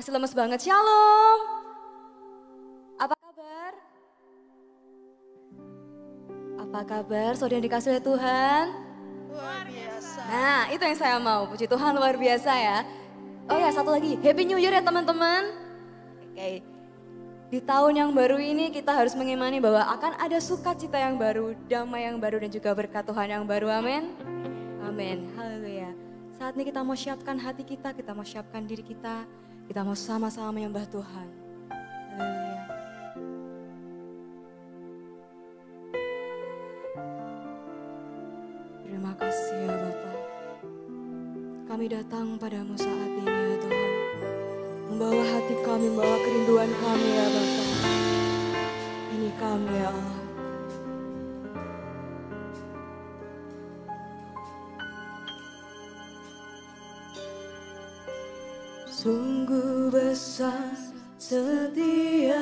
Masih lemes banget, shalom. Apa kabar? Apa kabar, saudara yang dikasih oleh Tuhan? Luar biasa. Nah, itu yang saya mau, puji Tuhan luar biasa ya. Oh ya, satu lagi, Happy New Year ya teman-teman. Oke, di tahun yang baru ini kita harus mengimani bahwa akan ada sukacita yang baru, damai yang baru dan juga berkat Tuhan yang baru, amin. Amin, haleluya. Saat ini kita mau siapkan hati kita mau siapkan diri kita mau sama-sama menyembah Tuhan. Haleluya. Terima kasih ya Bapak. Kami datang padamu saat ini ya Tuhan. Membawa hati kami, membawa kerinduan kami ya Bapak. Ini kami ya Allah. Sungguh besar setiamu,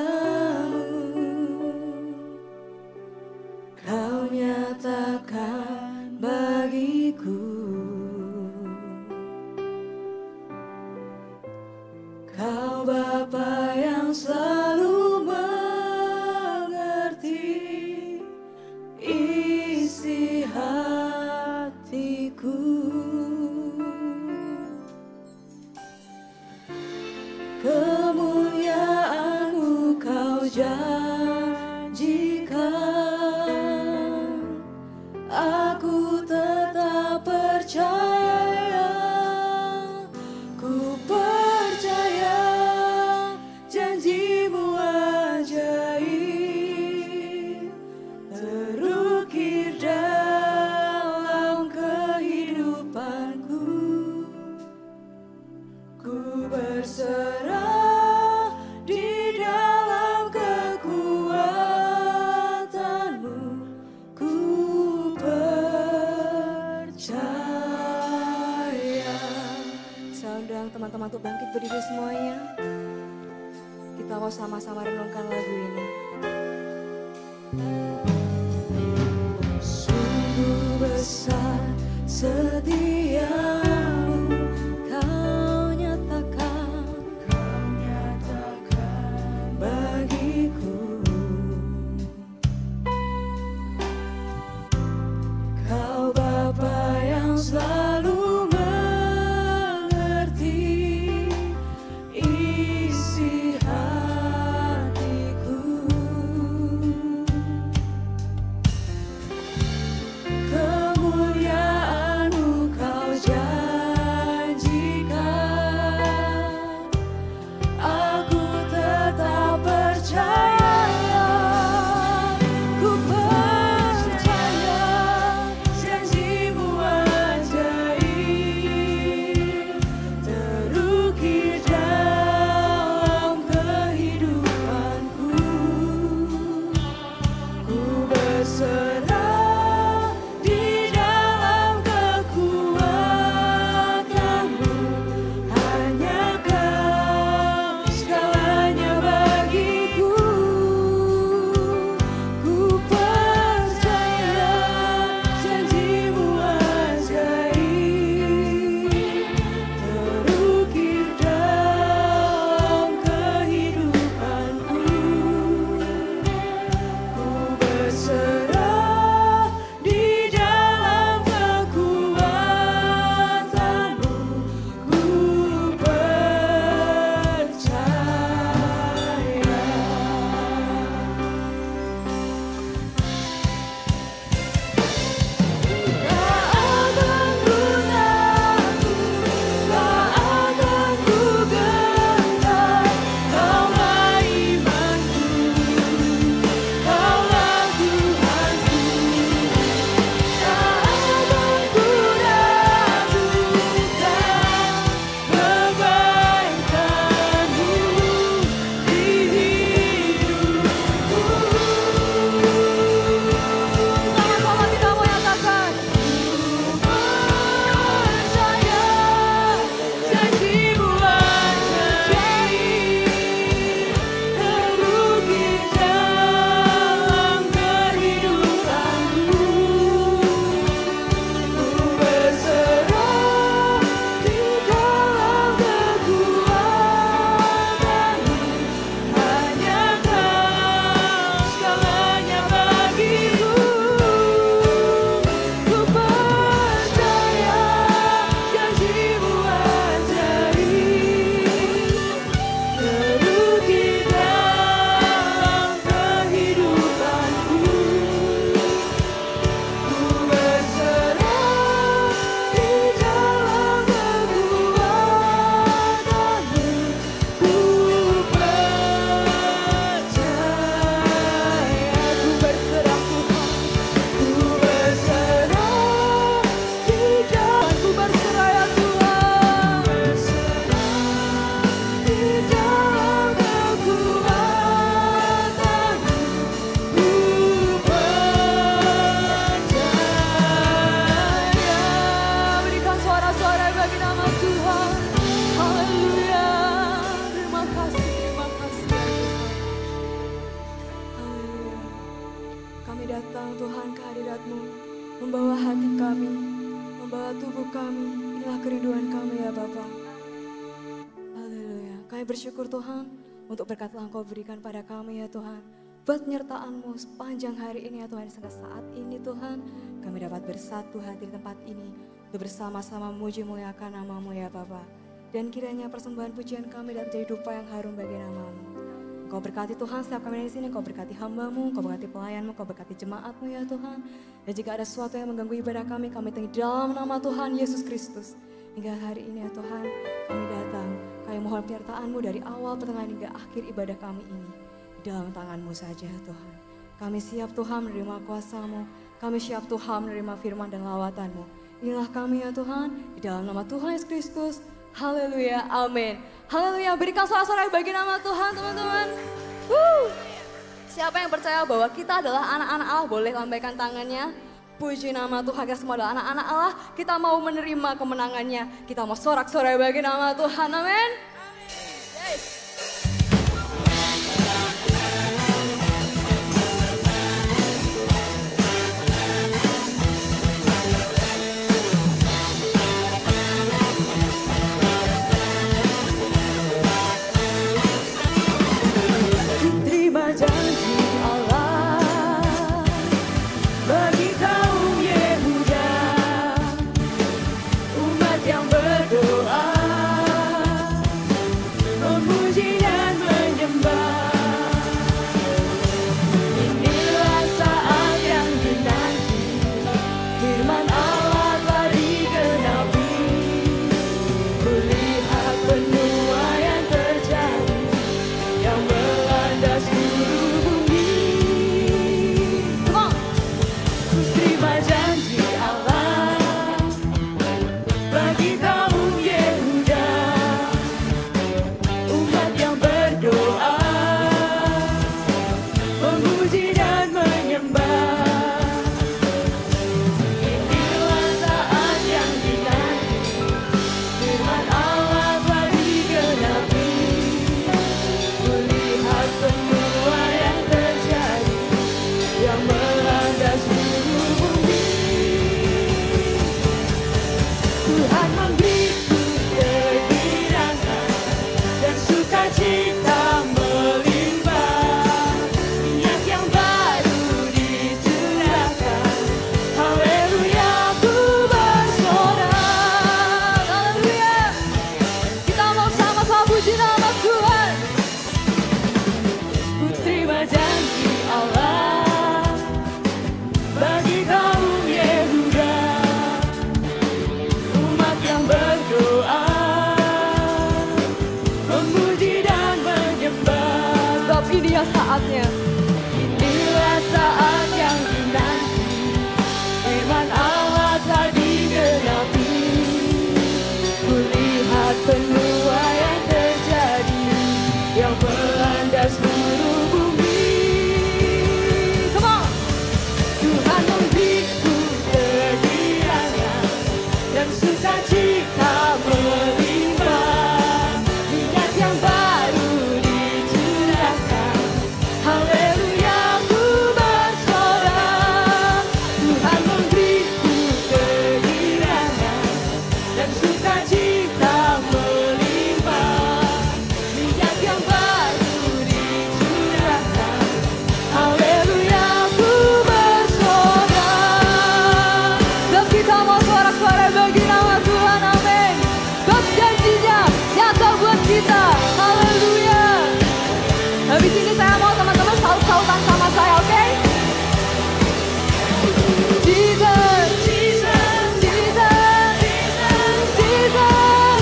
Kau nyatakan bagiku. Kau Bapa yang selalu mengerti isi hatiku. Kemuliaan-Mu Kau janjikan, aku tetap percaya, ku percaya janji-Mu ajaib, terukir dalam kehidupanku. Ku berserah di dalam kekuatan-Mu, ku percaya. Saya undang teman-teman untuk bangkit berdiri semuanya. Kita mau sama-sama renungkan lagu ini. Sungguh besar setia-Mu, Kau nyatakan bagiku. Kau Bapa yang selalu mengerti isi hatiku. Kemuliaan-Mu Kau kami datang Tuhan ke hadirat-Mu, membawa hati kami, membawa tubuh kami. Inilah kerinduan kami ya Bapa. Haleluya. Kami bersyukur Tuhan untuk berkat yang Kau berikan pada kami ya Tuhan. Buat penyertaan-Mu sepanjang hari ini ya Tuhan. Sampai saat ini Tuhan kami dapat bersatu hati di tempat ini untuk bersama-sama memuji muliakan nama-Mu ya Bapa. Dan kiranya persembahan pujian kami dapat menjadi dupa yang harum bagi nama-Mu. Kau berkati Tuhan setiap kami di sini, Kau berkati hamba-Mu, Kau berkati pelayan-Mu, Kau berkati jemaat-Mu ya Tuhan. Dan jika ada sesuatu yang mengganggu ibadah kami tinggi dalam nama Tuhan Yesus Kristus. Hingga hari ini ya Tuhan, kami datang, kami mohon penyertaan-Mu dari awal, pertengahan hingga akhir ibadah kami ini. Di dalam tangan-Mu saja ya Tuhan. Kami siap Tuhan menerima kuasa-Mu, kami siap Tuhan menerima firman dan lawatan-Mu. Inilah kami ya Tuhan, di dalam nama Tuhan Yesus Kristus. Haleluya, amin. Haleluya, berikan sorak-sorai bagi nama Tuhan teman-teman. Siapa yang percaya bahwa kita adalah anak-anak Allah boleh lambaikan tangannya. Puji nama Tuhan, kita semua adalah anak-anak Allah. Kita mau menerima kemenangannya. Kita mau sorak-sorai bagi nama Tuhan, amin. Yes. Janji Allah bagi kaum Yehuda, umat yang berdoa, memuji dan menyembah. Inilah saat yang dinanti, firman Allah telah digenapi. Kulihat benua yang terjadi, yang melanda seluruh bumi. Ku terima janji Allah bagi kaum Yehuda, umat yang berdoa, memuji dan menyembah. Inilah saat yang dinanti, firman Allah telah digenapi. Kulihat semua yang terjadi, yang melanda seluruh bumi. Tuhan memberiku kegirangan dan sukacita melimpah. Minyak yang baru dicurahkan, haleluya ku bersorak. Haleluya. Kita mau sama-sama puji nama Tuhan. Ku terima janji Allah bagi kaum Yehuda, umat yang berdoa, memuji dan menyembah. Sebab ini ya saatnya. Inilah saat yang dinanti, firman Allah telah digenapi. Kulihat benua yang terjadi, yang melanda seluruh bumi. Come on. Tuhan memberiku kegirangan dan sukacita melimpah. Minyak yang baru dicurahkan, haleluya ku bersorak. Tuhan memberiku kegirangan dan sukacita melimpah. Minyak yang baru dicurahkan, haleluya ku bersorak. Dan kita mau sorak-sorai bagi nama Tuhan, amin. Dan janjinya nyata buat kita, haleluya. Habis ini saya mau teman-teman saut-sautan sama saya, oke? Jesus, Jesus, Jesus, Jesus.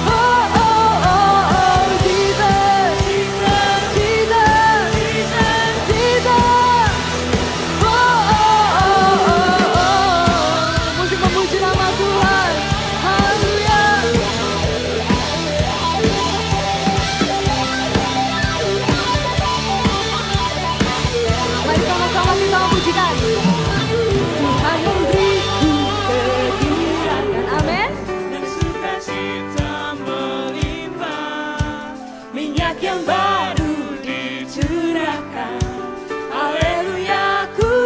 Oh, oh, oh, oh, Jesus, Jesus, Jesus, Jesus. Oh, oh, oh, oh, oh. Musik memuji nama Tuhan, haleluya. Mari sama-sama kita memujikan. Tuhan memberiku kegirangan, amin. Dan sukacita melimpah. Minyak yang baru dicurahkan, haleluya ku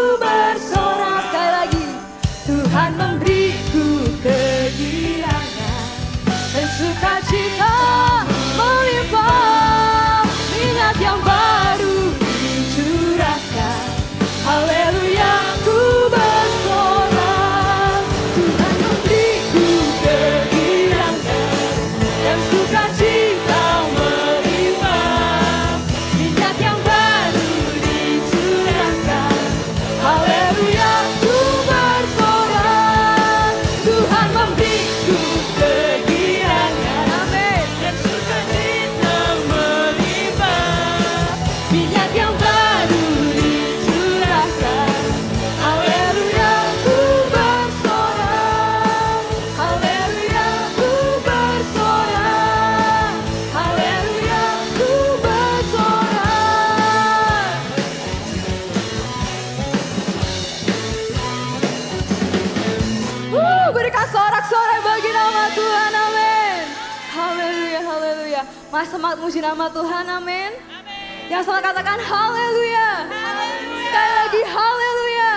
Mas semangat muji nama Tuhan, amin. Yang semangat katakan haleluya. Sekali lagi haleluya.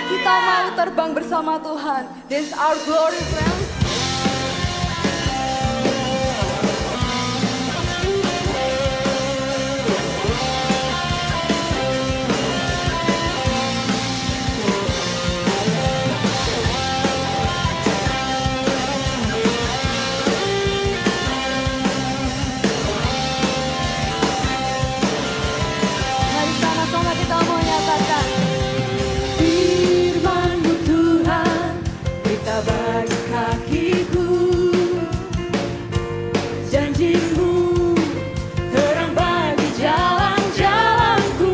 Kita mau terbang bersama Tuhan. This is our glory, friends. Mari sama-sama kita mau nyatakan. Firman-Mu Tuhan, berita bagi kakiku. Janji-Mu, terang bagi jalan-jalanku.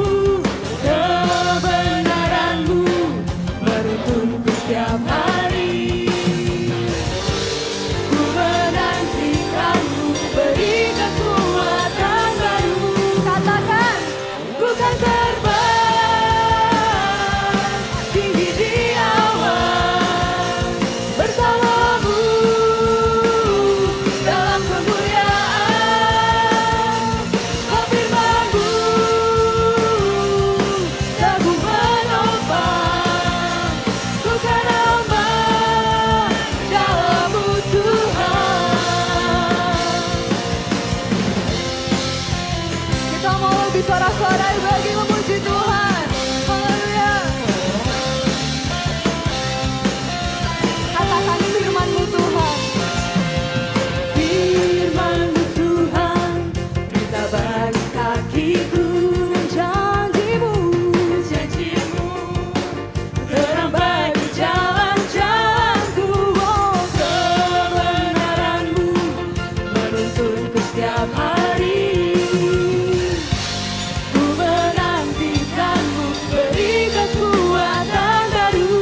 Kebenaran-Mu, menuntunku setiap hari. Ku menantikan-Mu, beri kekuatan baru. Katakan, Ku kan terbang tinggi di awan bersama-Mu dalam kemuliaan. Firman-Mu teguh menopang. Ku kan aman dalam-Mu Tuhan. kita mau lebih sorak-sorai bagi memuji Tuhan. Haleluya. Katakan firman-Mu Tuhan. Firman-Mu Tuhan, berita bagi kakiku. Janji-Mu, terang bagi jalan-jalanku. Oh, kebenaran-Mu menuntunku setiap hari. Ku menantikan-Mu, beri kekuatan baru.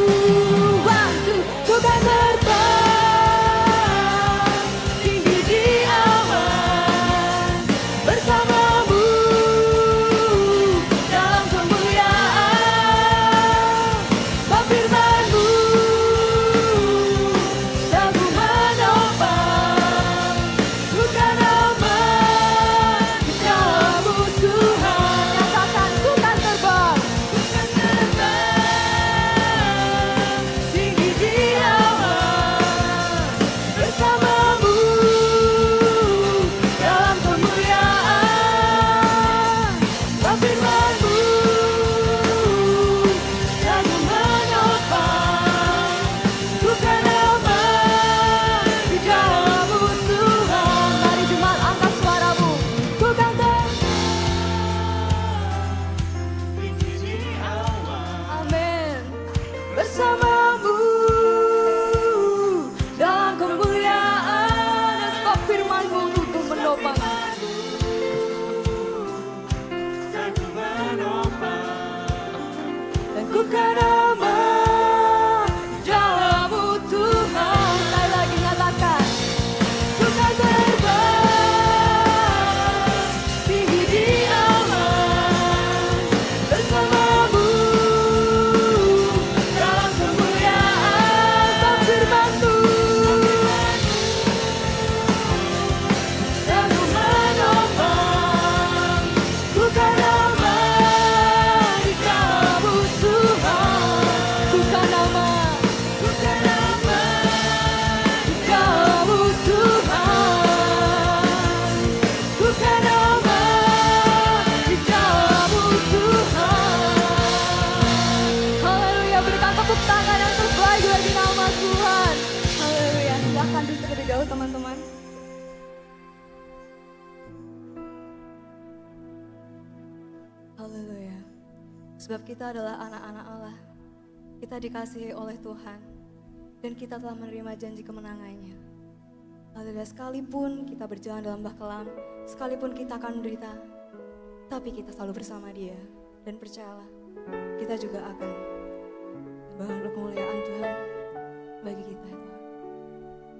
Waktu ku kan terbang tinggi di awan bersama-Mu dalam kemuliaan. Firman-Mu teguh menopang. Ku kan aman di dalam-Mu Tuhan. Katakan, ku kan terbang. Tinggi di awan bersama-Mu dalam kemuliaan. Firman-Mu teguh menopang. Ku kan aman di dalam-Mu Tuhan. Mari jemaat angkat suaramu. Ku kan terbang tinggi di awan Amin. bersama-Mu dalam kemuliaan. Dan sebab firman-Mu teguh menopang. Teguh menopang. Dan ku kan aman dalam-Mu Tuhan. Sekali lagi nyatakan. Ku kan terbang tinggi di awan bersama-Mu dalam kemuliaan. Firman-Mu teguh menopang. Ku kan aman di dalam-Mu Tuhan. Ku kan aman. Ku kan aman di dalam-Mu Tuhan. Ku kan aman di dalam-Mu Tuhan. Haleluya, berikan tepuk tangan yang terbaik bagi nama Tuhan. Haleluya, silahkan duduk terlebih dahulu teman-teman. Haleluya. Sebab kita adalah anak-anak Allah. Kita dikasihi oleh Tuhan. Dan kita telah menerima janji kemenangannya. Haleluya, sekalipun kita berjalan dalam lembah kelam, sekalipun kita akan menderita, tapi kita selalu bersama Dia. Dan percayalah, kita juga akan membangun kemuliaan Tuhan bagi kita ya Tuhan.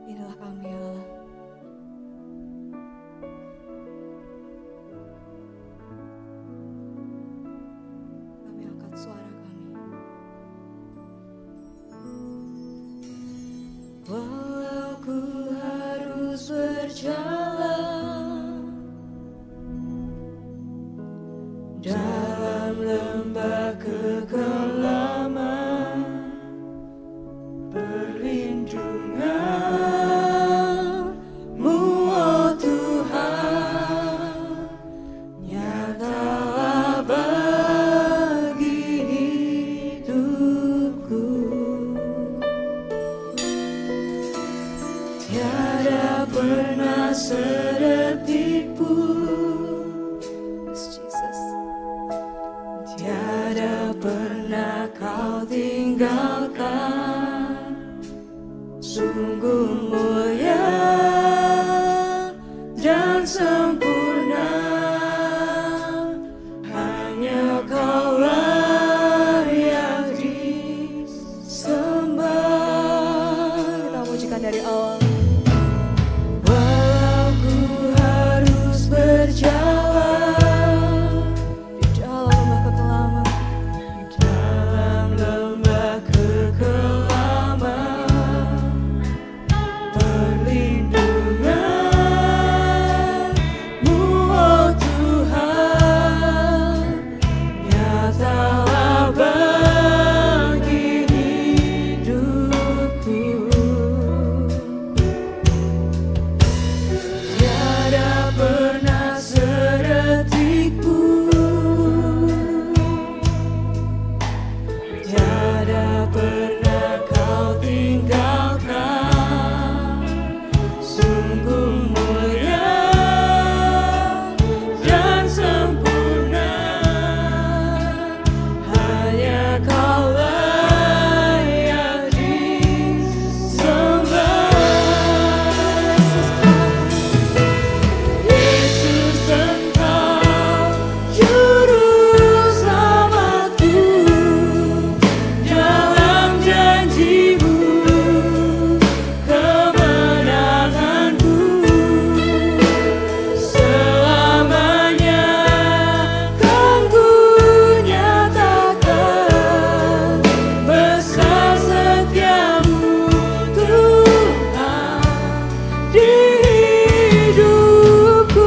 Inilah kami ya Allah. Kami angkat suara kami. Walau ku harus berjalan dalam lembah kekelaman, perlindungan-Mu, oh Tuhan, nyatalah bagi hidupku. Tiada pernah sedetik pun, tiada pernah Kau tinggalkan. Sungguh mulia dan sempurna, hanya Kaulah yang disembah. Kita mujikan dari awal. Walau ku harus berjalan Di dalam lembah kekelaman, dalam lembah kekelaman, perlindungan-Mu, oh Tuhan, nyatalah bagi hidupku. Tiada pernah sedetik pun, tiada pernah Kau tinggalkan. Sungguh mulia dan sempurna, hanya Kaulah yang disembah. Yesus, Engkau juru selamatku, dalam janji-Mu kemenanganku. Selamanya kan ku nyatakan besar setia-Mu, Tuhan, di hidupku.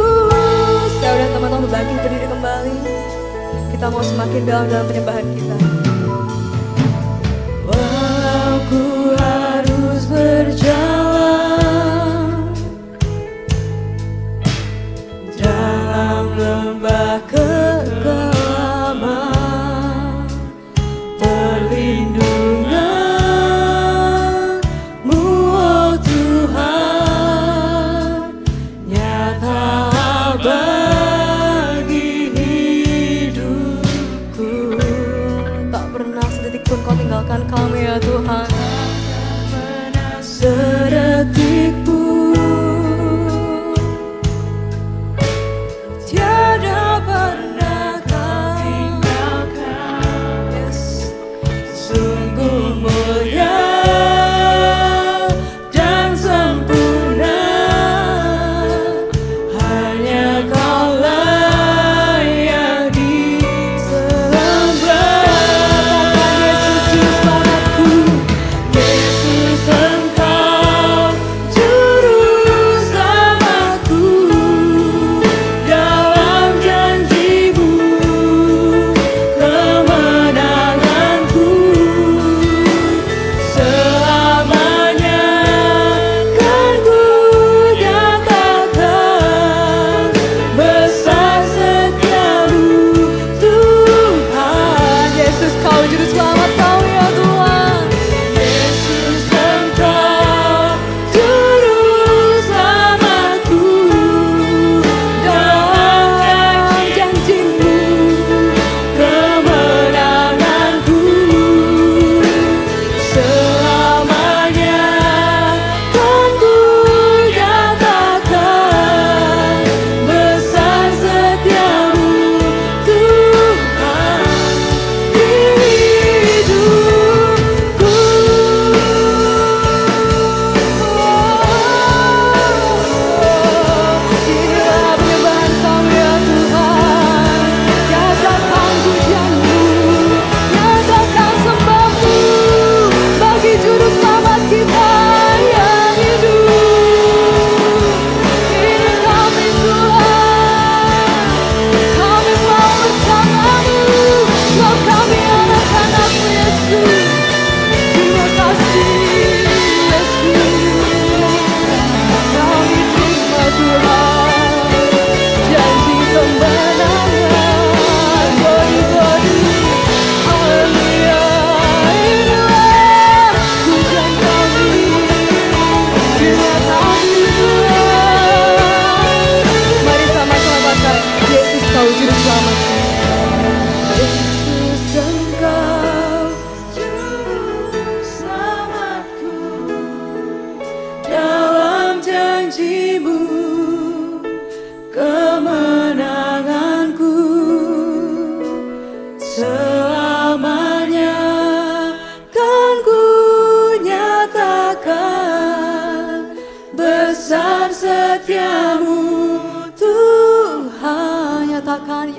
saya dan teman-teman berbagi berdiri kembali. Kita mau semakin dalam penyembahan kita. Walau ku harus berjalan dalam lembah kekelaman, perlindungan-Mu, oh Tuhan, nyatalah bagi hidupku.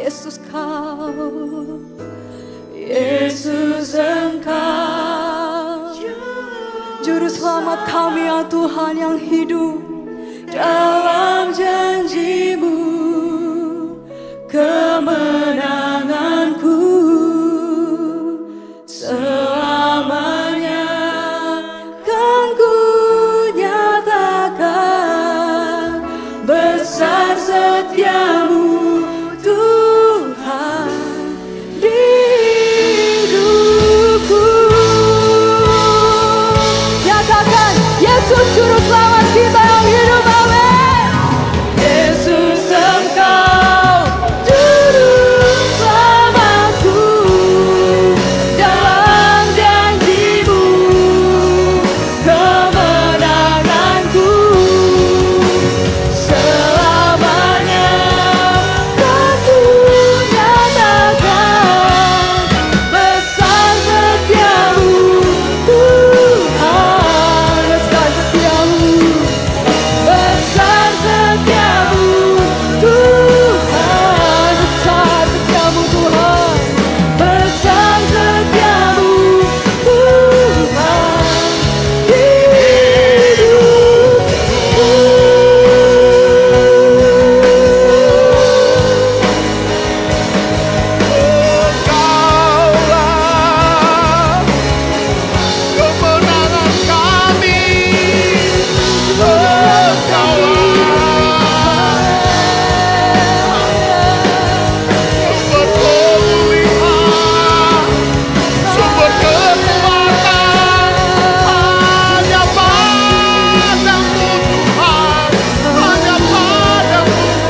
Yesus kau, Yesus Engkau, Juru Selamat kami ya Tuhan yang hidup. dalam janji-Mu kemenanganku selamanya kan ku nyatakan besar setiamu Tuhan di hidupku. Nyatakan Yesus Juru Selamat kita yang hidup, amin. Yesus Engkau Juru Selamatku, dalam janji-Mu kemenanganku selamanya kan ku nyatakan besar setiamu Tuhan, besar setiamu, besar setiamu Tuhan, besar setiamu Tuhan, besar setiamu Tuhan di Engkaulah kemenangan kami, sumber pemulihan, sumber kekuatan, hanya padamu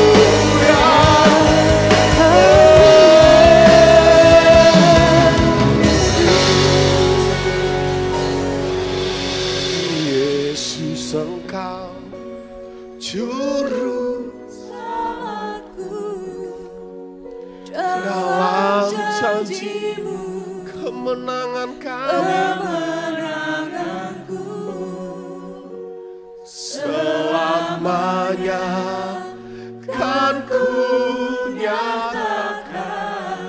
Tuhan, hanya padamu Yesus Engkau Juru dalam janji-Mu kemenangan kami selamanya kan ku nyatakan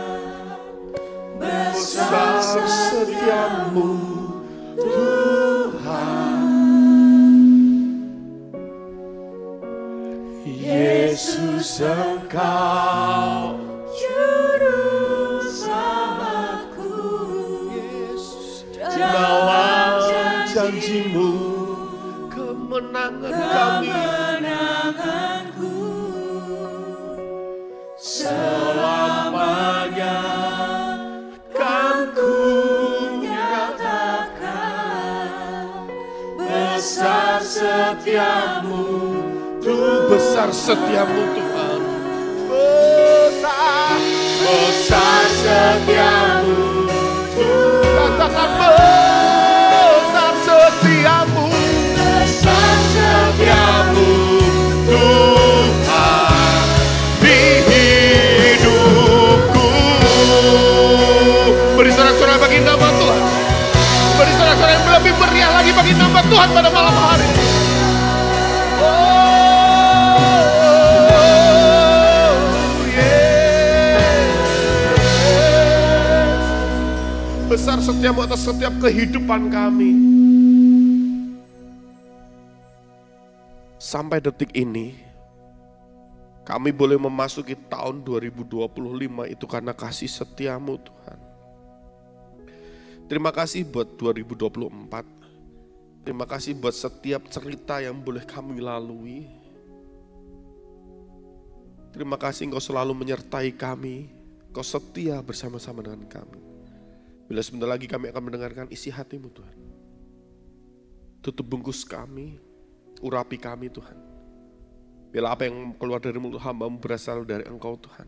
besar setiamu Tuhan. Yesus Engkau Juru Selamatku, dalam janji-Mu kemenangan kami selamanya kan ku nyatakan besar setiamu Tuhan, besar setiamu Tuhan, besar setiamu Tuhan, katakan besar setiamu, besar setiamu Tuhan di hidupku. Beri sorak-sorai bagi nama Tuhan, beri sorak-sorai yang lebih meriah lagi bagi nama Tuhan pada malam hari. Besar setiamu atas setiap kehidupan kami. Sampai detik ini, kami boleh memasuki tahun 2025 itu karena kasih setiamu Tuhan. Terima kasih buat 2024. Terima kasih buat setiap cerita yang boleh kami lalui. Terima kasih Engkau selalu menyertai kami. Engkau setia bersama-sama dengan kami. Bila sebentar lagi kami akan mendengarkan isi hati-Mu Tuhan. Tutup bungkus kami, urapi kami Tuhan. Bila apa yang keluar dari mulut hamba-Mu berasal dari Engkau Tuhan.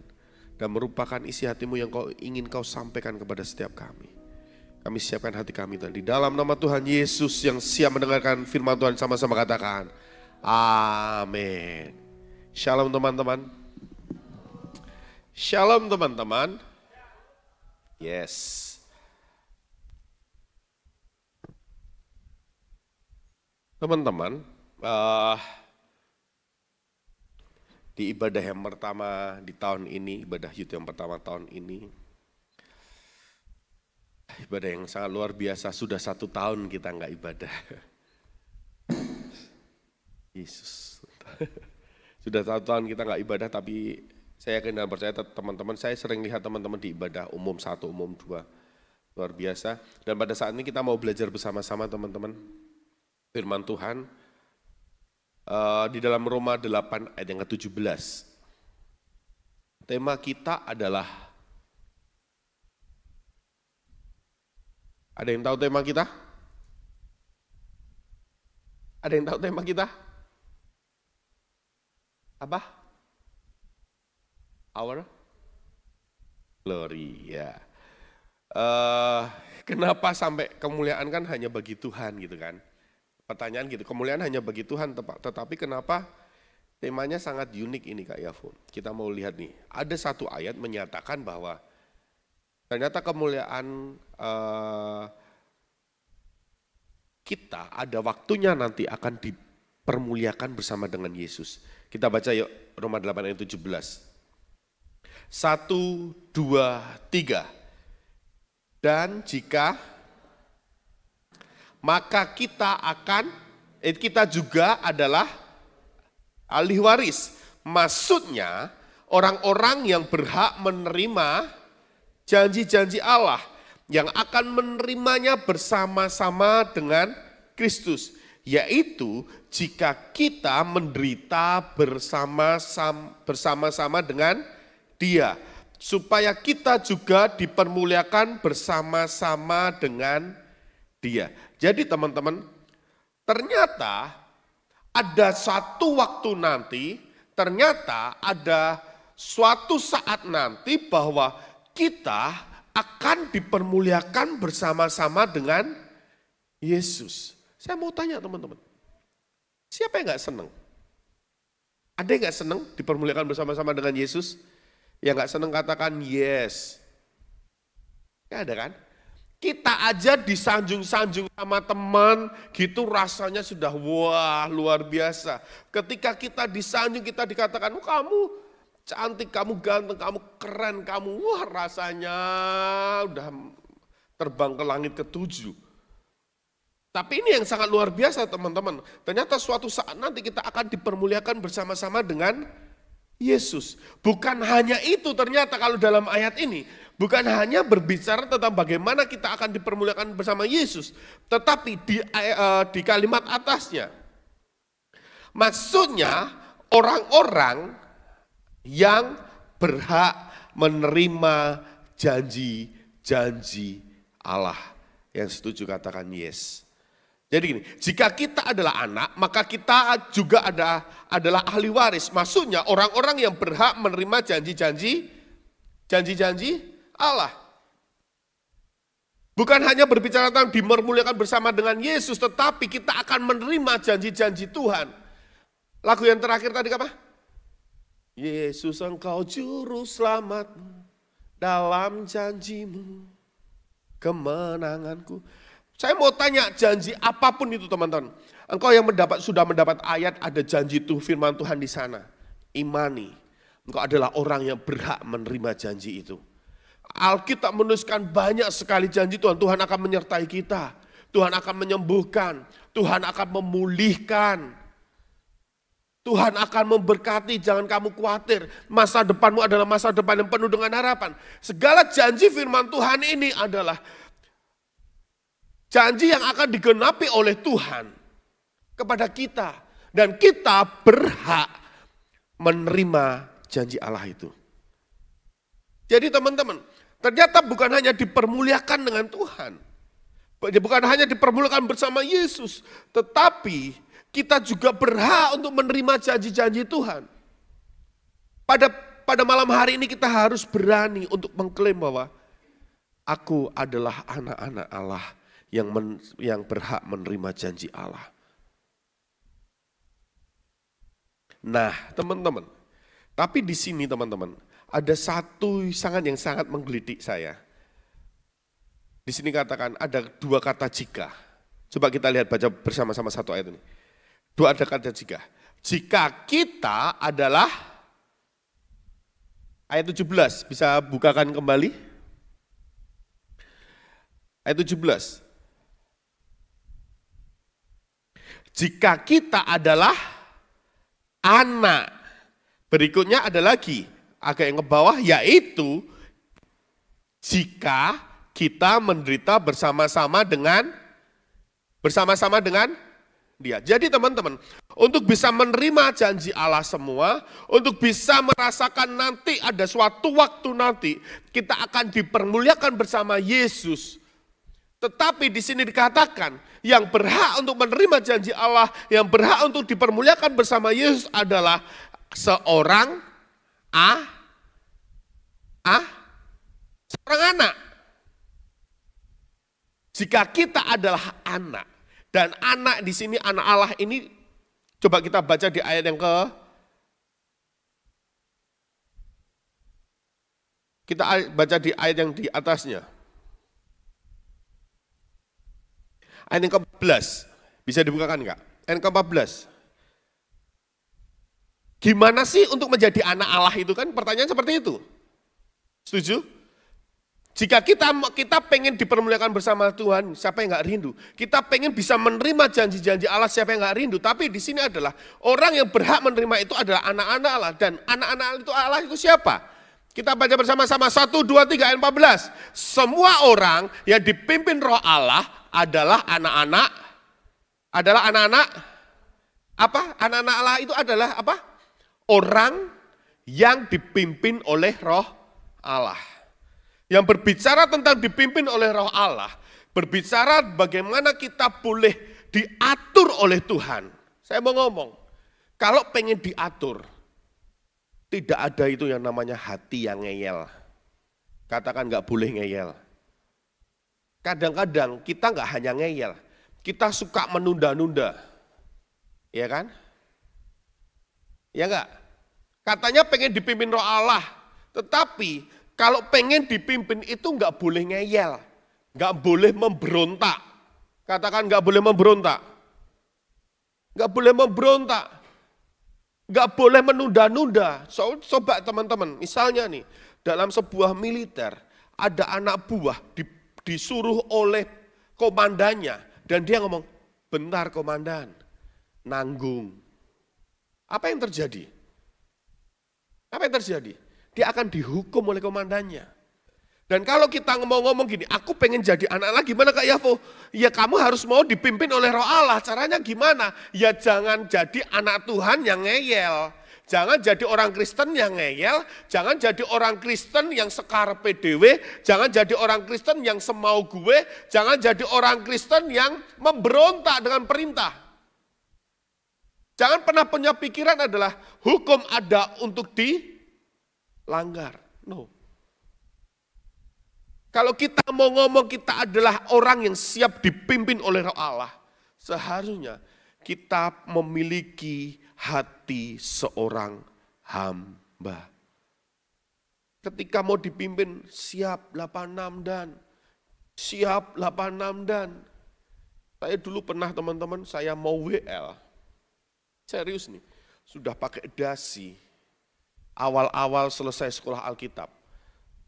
Dan merupakan isi hati-Mu yang Kau ingin Kau sampaikan kepada setiap kami. Kami siapkan hati kami Tuhan. Di dalam nama Tuhan Yesus yang siap mendengarkan firman Tuhan, sama-sama katakan amin. Shalom teman-teman. Shalom teman-teman. Yes. Teman-teman, di ibadah yang pertama di tahun ini, ibadah youth yang pertama tahun ini, ibadah yang sangat luar biasa, sudah 1 tahun kita nggak ibadah. Yesus. Sudah 1 tahun kita nggak ibadah, tapi saya yakin dan percaya teman-teman, saya sering lihat teman-teman di ibadah umum 1, umum 2. Luar biasa. Dan pada saat ini kita mau belajar bersama-sama teman-teman. Firman Tuhan di dalam Roma 8 ayat yang ke-17. Tema kita adalah, ada yang tahu tema kita? Ada yang tahu tema kita? Apa? Our glory, ya. Kenapa sampai kemuliaan kan hanya bagi Tuhan gitu kan? Pertanyaan gitu, kemuliaan hanya bagi Tuhan, tetapi kenapa temanya sangat unik ini Kak Yafun? Kita mau lihat nih, ada satu ayat menyatakan bahwa ternyata kemuliaan kita ada waktunya nanti akan dipermuliakan bersama dengan Yesus. Kita baca yuk Roma 8 ayat 17. 1, 2, 3. Dan jika maka kita juga adalah ahli waris. Maksudnya orang-orang yang berhak menerima janji-janji Allah yang akan menerimanya bersama-sama dengan Kristus. Yaitu jika kita menderita bersama-sama dengan Dia. Supaya kita juga dipermuliakan bersama-sama dengan Dia. Jadi teman-teman, ternyata ada satu waktu nanti, ternyata ada suatu saat nanti bahwa kita akan dipermuliakan bersama-sama dengan Yesus. Saya mau tanya teman-teman, siapa yang gak senang? Ada yang gak senang dipermuliakan bersama-sama dengan Yesus? Yang gak senang katakan yes. Gak ada kan? Kita aja disanjung-sanjung sama teman, gitu rasanya sudah wah luar biasa. Ketika kita disanjung, kita dikatakan, oh, kamu cantik, kamu ganteng, kamu keren, kamu wah rasanya udah terbang ke langit ke-7. Tapi ini yang sangat luar biasa teman-teman. Ternyata suatu saat nanti kita akan dipermuliakan bersama-sama dengan Yesus. Bukan hanya itu ternyata kalau dalam ayat ini. Bukan hanya berbicara tentang bagaimana kita akan dipermuliakan bersama Yesus. Tetapi di kalimat atasnya. Maksudnya orang-orang yang berhak menerima janji-janji Allah. Yang setuju katakan yes. Jadi gini, jika kita adalah anak, maka kita juga adalah ahli waris. Maksudnya orang-orang yang berhak menerima janji-janji Allah. Bukan hanya berbicara tentang dipermuliakan bersama dengan Yesus, tetapi kita akan menerima janji-janji Tuhan. Lagu yang terakhir tadi apa? Yesus engkau juru selamat dalam janjimu, kemenanganku. Saya mau tanya janji apapun itu teman-teman. Engkau yang sudah mendapat ayat ada janji itu firman Tuhan di sana. Imani. Engkau adalah orang yang berhak menerima janji itu. Alkitab menuliskan banyak sekali janji Tuhan. Tuhan akan menyertai kita. Tuhan akan menyembuhkan. Tuhan akan memulihkan. Tuhan akan memberkati, jangan kamu khawatir. Masa depanmu adalah masa depan yang penuh dengan harapan. Segala janji firman Tuhan ini adalah janji yang akan digenapi oleh Tuhan kepada kita. Dan kita berhak menerima janji Allah itu. Jadi teman-teman, ternyata bukan hanya dipermuliakan dengan Tuhan. Bukan hanya dipermuliakan bersama Yesus. Tetapi kita juga berhak untuk menerima janji-janji Tuhan. Pada malam hari ini kita harus berani untuk mengklaim bahwa aku adalah anak-anak Allah yang berhak menerima janji Allah. Nah, teman-teman, tapi di sini teman-teman, ada satu yang sangat menggelitik saya. Di sini katakan ada dua kata jika. Coba kita lihat baca bersama-sama satu ayat ini. Dua ada kata jika. Jika kita adalah, ayat 17, bisa bukakan kembali. Ayat 17. Jika kita adalah anak. Berikutnya ada lagi, agak yang ke bawah, yaitu jika kita menderita bersama-sama dengan dia. Jadi teman-teman, untuk bisa menerima janji Allah semua, untuk bisa merasakan nanti ada suatu waktu nanti, kita akan dipermuliakan bersama Yesus. Tetapi di sini dikatakan, yang berhak untuk menerima janji Allah, yang berhak untuk dipermuliakan bersama Yesus adalah seorang anak. Jika kita adalah anak, dan anak di sini, anak Allah ini, coba kita baca di ayat yang kita baca di ayat yang di atasnya. Ayat yang ke-14, bisa dibukakan enggak? Ayat yang ke-14. Gimana sih untuk menjadi anak Allah itu kan? Pertanyaan seperti itu. Setuju? Jika kita pengen dipermuliakan bersama Tuhan, siapa yang enggak rindu? Kita pengen bisa menerima janji-janji Allah, siapa yang enggak rindu? Tapi di sini adalah orang yang berhak menerima itu adalah anak-anak Allah. Dan anak-anak Allah itu siapa? Kita baca bersama-sama 1, 2, 3 ayat 14. Semua orang yang dipimpin Roh Allah adalah anak-anak apa? Anak-anak Allah itu adalah apa? Orang yang dipimpin oleh Roh Allah. Yang berbicara tentang dipimpin oleh Roh Allah, berbicara bagaimana kita boleh diatur oleh Tuhan. Saya mau ngomong, kalau pengen diatur, tidak ada itu yang namanya hati yang ngeyel. Katakan nggak boleh ngeyel. Kadang-kadang kita nggak hanya ngeyel, kita suka menunda-nunda. Ya kan? Ya enggak? Katanya pengen dipimpin Roh Allah, tetapi kalau pengen dipimpin itu enggak boleh ngeyel, enggak boleh memberontak. Katakan enggak boleh memberontak. Enggak boleh memberontak. Enggak boleh menunda-nunda. Coba teman-teman, misalnya nih, dalam sebuah militer, ada anak buah disuruh oleh komandannya, dan dia ngomong, bentar komandan, nanggung. Apa yang terjadi? Apa yang terjadi? Dia akan dihukum oleh komandannya. Dan kalau kita mau ngomong gini, aku pengen jadi anak Allah, gimana Kak Yavo? Ya kamu harus mau dipimpin oleh Roh Allah, caranya gimana? Ya jangan jadi anak Tuhan yang ngeyel. Jangan jadi orang Kristen yang ngeyel, jangan jadi orang Kristen yang sekarepe dhewe, jangan jadi orang Kristen yang semau gue, jangan jadi orang Kristen yang memberontak dengan perintah. Jangan pernah punya pikiran adalah hukum ada untuk dilanggar. No. Kalau kita mau ngomong kita adalah orang yang siap dipimpin oleh Roh Allah, seharusnya kita memiliki hati seorang hamba. Ketika mau dipimpin siap 86 dan. Siap 86 dan. Saya dulu pernah teman-teman, saya mau WL. Serius nih, sudah pakai dasi. Awal-awal selesai sekolah Alkitab.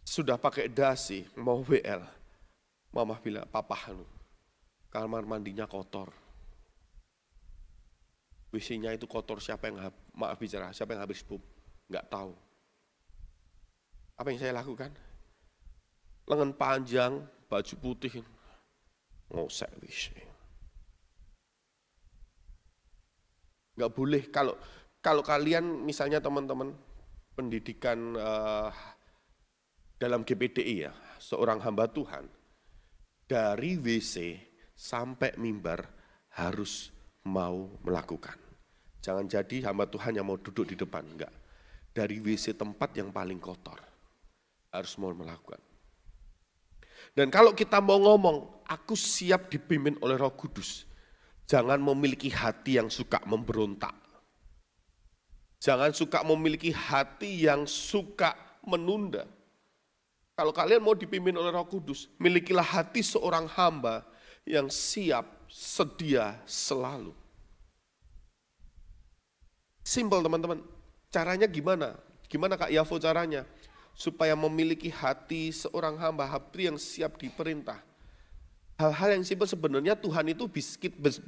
Sudah pakai dasi, mau WL. Mama bilang, papa, kamar mandinya kotor. WC-nya itu kotor, siapa yang habis pup? Enggak tahu. Apa yang saya lakukan? Lengan panjang, baju putih, ngosek WC. Enggak boleh, kalau kalian misalnya teman-teman pendidikan dalam GPDI ya, seorang hamba Tuhan, dari WC sampai mimbar harus mau melakukan. Jangan jadi hamba Tuhan yang mau duduk di depan, enggak. Dari WC tempat yang paling kotor, harus mau melakukan. Dan kalau kita mau ngomong, aku siap dipimpin oleh Roh Kudus, jangan memiliki hati yang suka memberontak. Jangan suka memiliki hati yang suka menunda. Kalau kalian mau dipimpin oleh Roh Kudus, milikilah hati seorang hamba yang siap, sedia selalu. Simpel teman-teman. Caranya gimana? Gimana Kak Yavo caranya? Supaya memiliki hati seorang hamba, hati yang siap diperintah. Hal-hal yang simpel sebenarnya Tuhan itu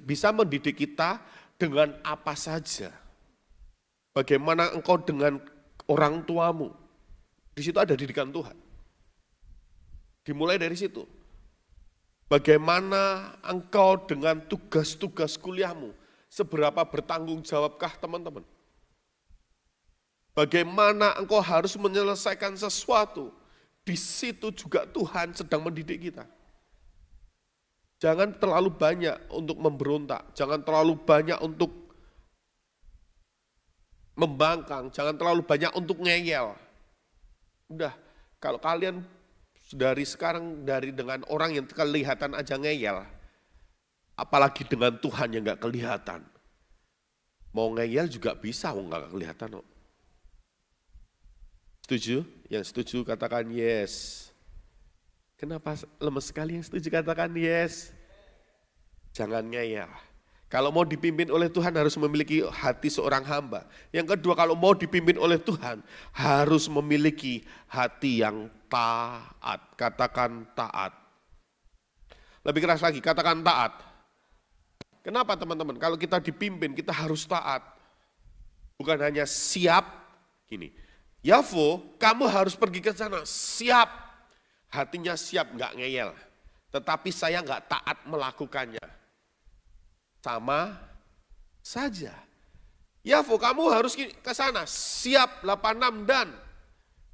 bisa mendidik kita dengan apa saja. Bagaimana engkau dengan orang tuamu. Di situ ada didikan Tuhan. Dimulai dari situ. Bagaimana engkau dengan tugas-tugas kuliahmu? Seberapa bertanggung jawabkah teman-teman? Bagaimana engkau harus menyelesaikan sesuatu? Di situ juga Tuhan sedang mendidik kita. Jangan terlalu banyak untuk memberontak. Jangan terlalu banyak untuk membangkang. Jangan terlalu banyak untuk ngeyel. Udah, kalau kalian dari sekarang dengan orang yang kelihatan aja ngeyel, apalagi dengan Tuhan yang gak kelihatan. Mau ngeyel juga bisa, gak kelihatan kok. Setuju? Yang setuju katakan yes. Kenapa lemes sekali yang setuju katakan yes? Jangan ngeyel. Kalau mau dipimpin oleh Tuhan harus memiliki hati seorang hamba. Yang kedua, kalau mau dipimpin oleh Tuhan harus memiliki hati yang taat. Katakan taat. Lebih keras lagi, katakan taat. Kenapa teman-teman? Kalau kita dipimpin kita harus taat. Bukan hanya siap. Gini, Yavo kamu harus pergi ke sana, siap. Hatinya siap, gak ngeyel. Tetapi saya gak taat melakukannya. Sama saja. Yavo kamu harus ke sana, siap 86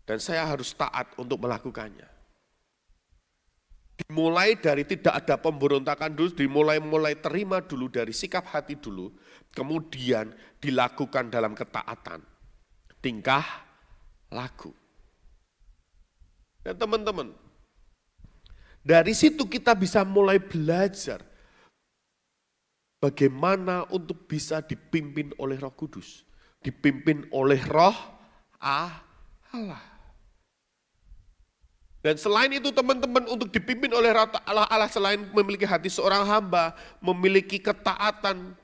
dan saya harus taat untuk melakukannya. Dimulai dari tidak ada pemberontakan dulu, dimulai terima dulu dari sikap hati dulu, kemudian dilakukan dalam ketaatan, tingkah laku. Dan teman-teman, dari situ kita bisa mulai belajar bagaimana untuk bisa dipimpin oleh Roh Kudus, dipimpin oleh Roh Allah. Dan selain itu teman-teman, untuk dipimpin oleh Roh Allah selain memiliki hati seorang hamba, memiliki ketaatan,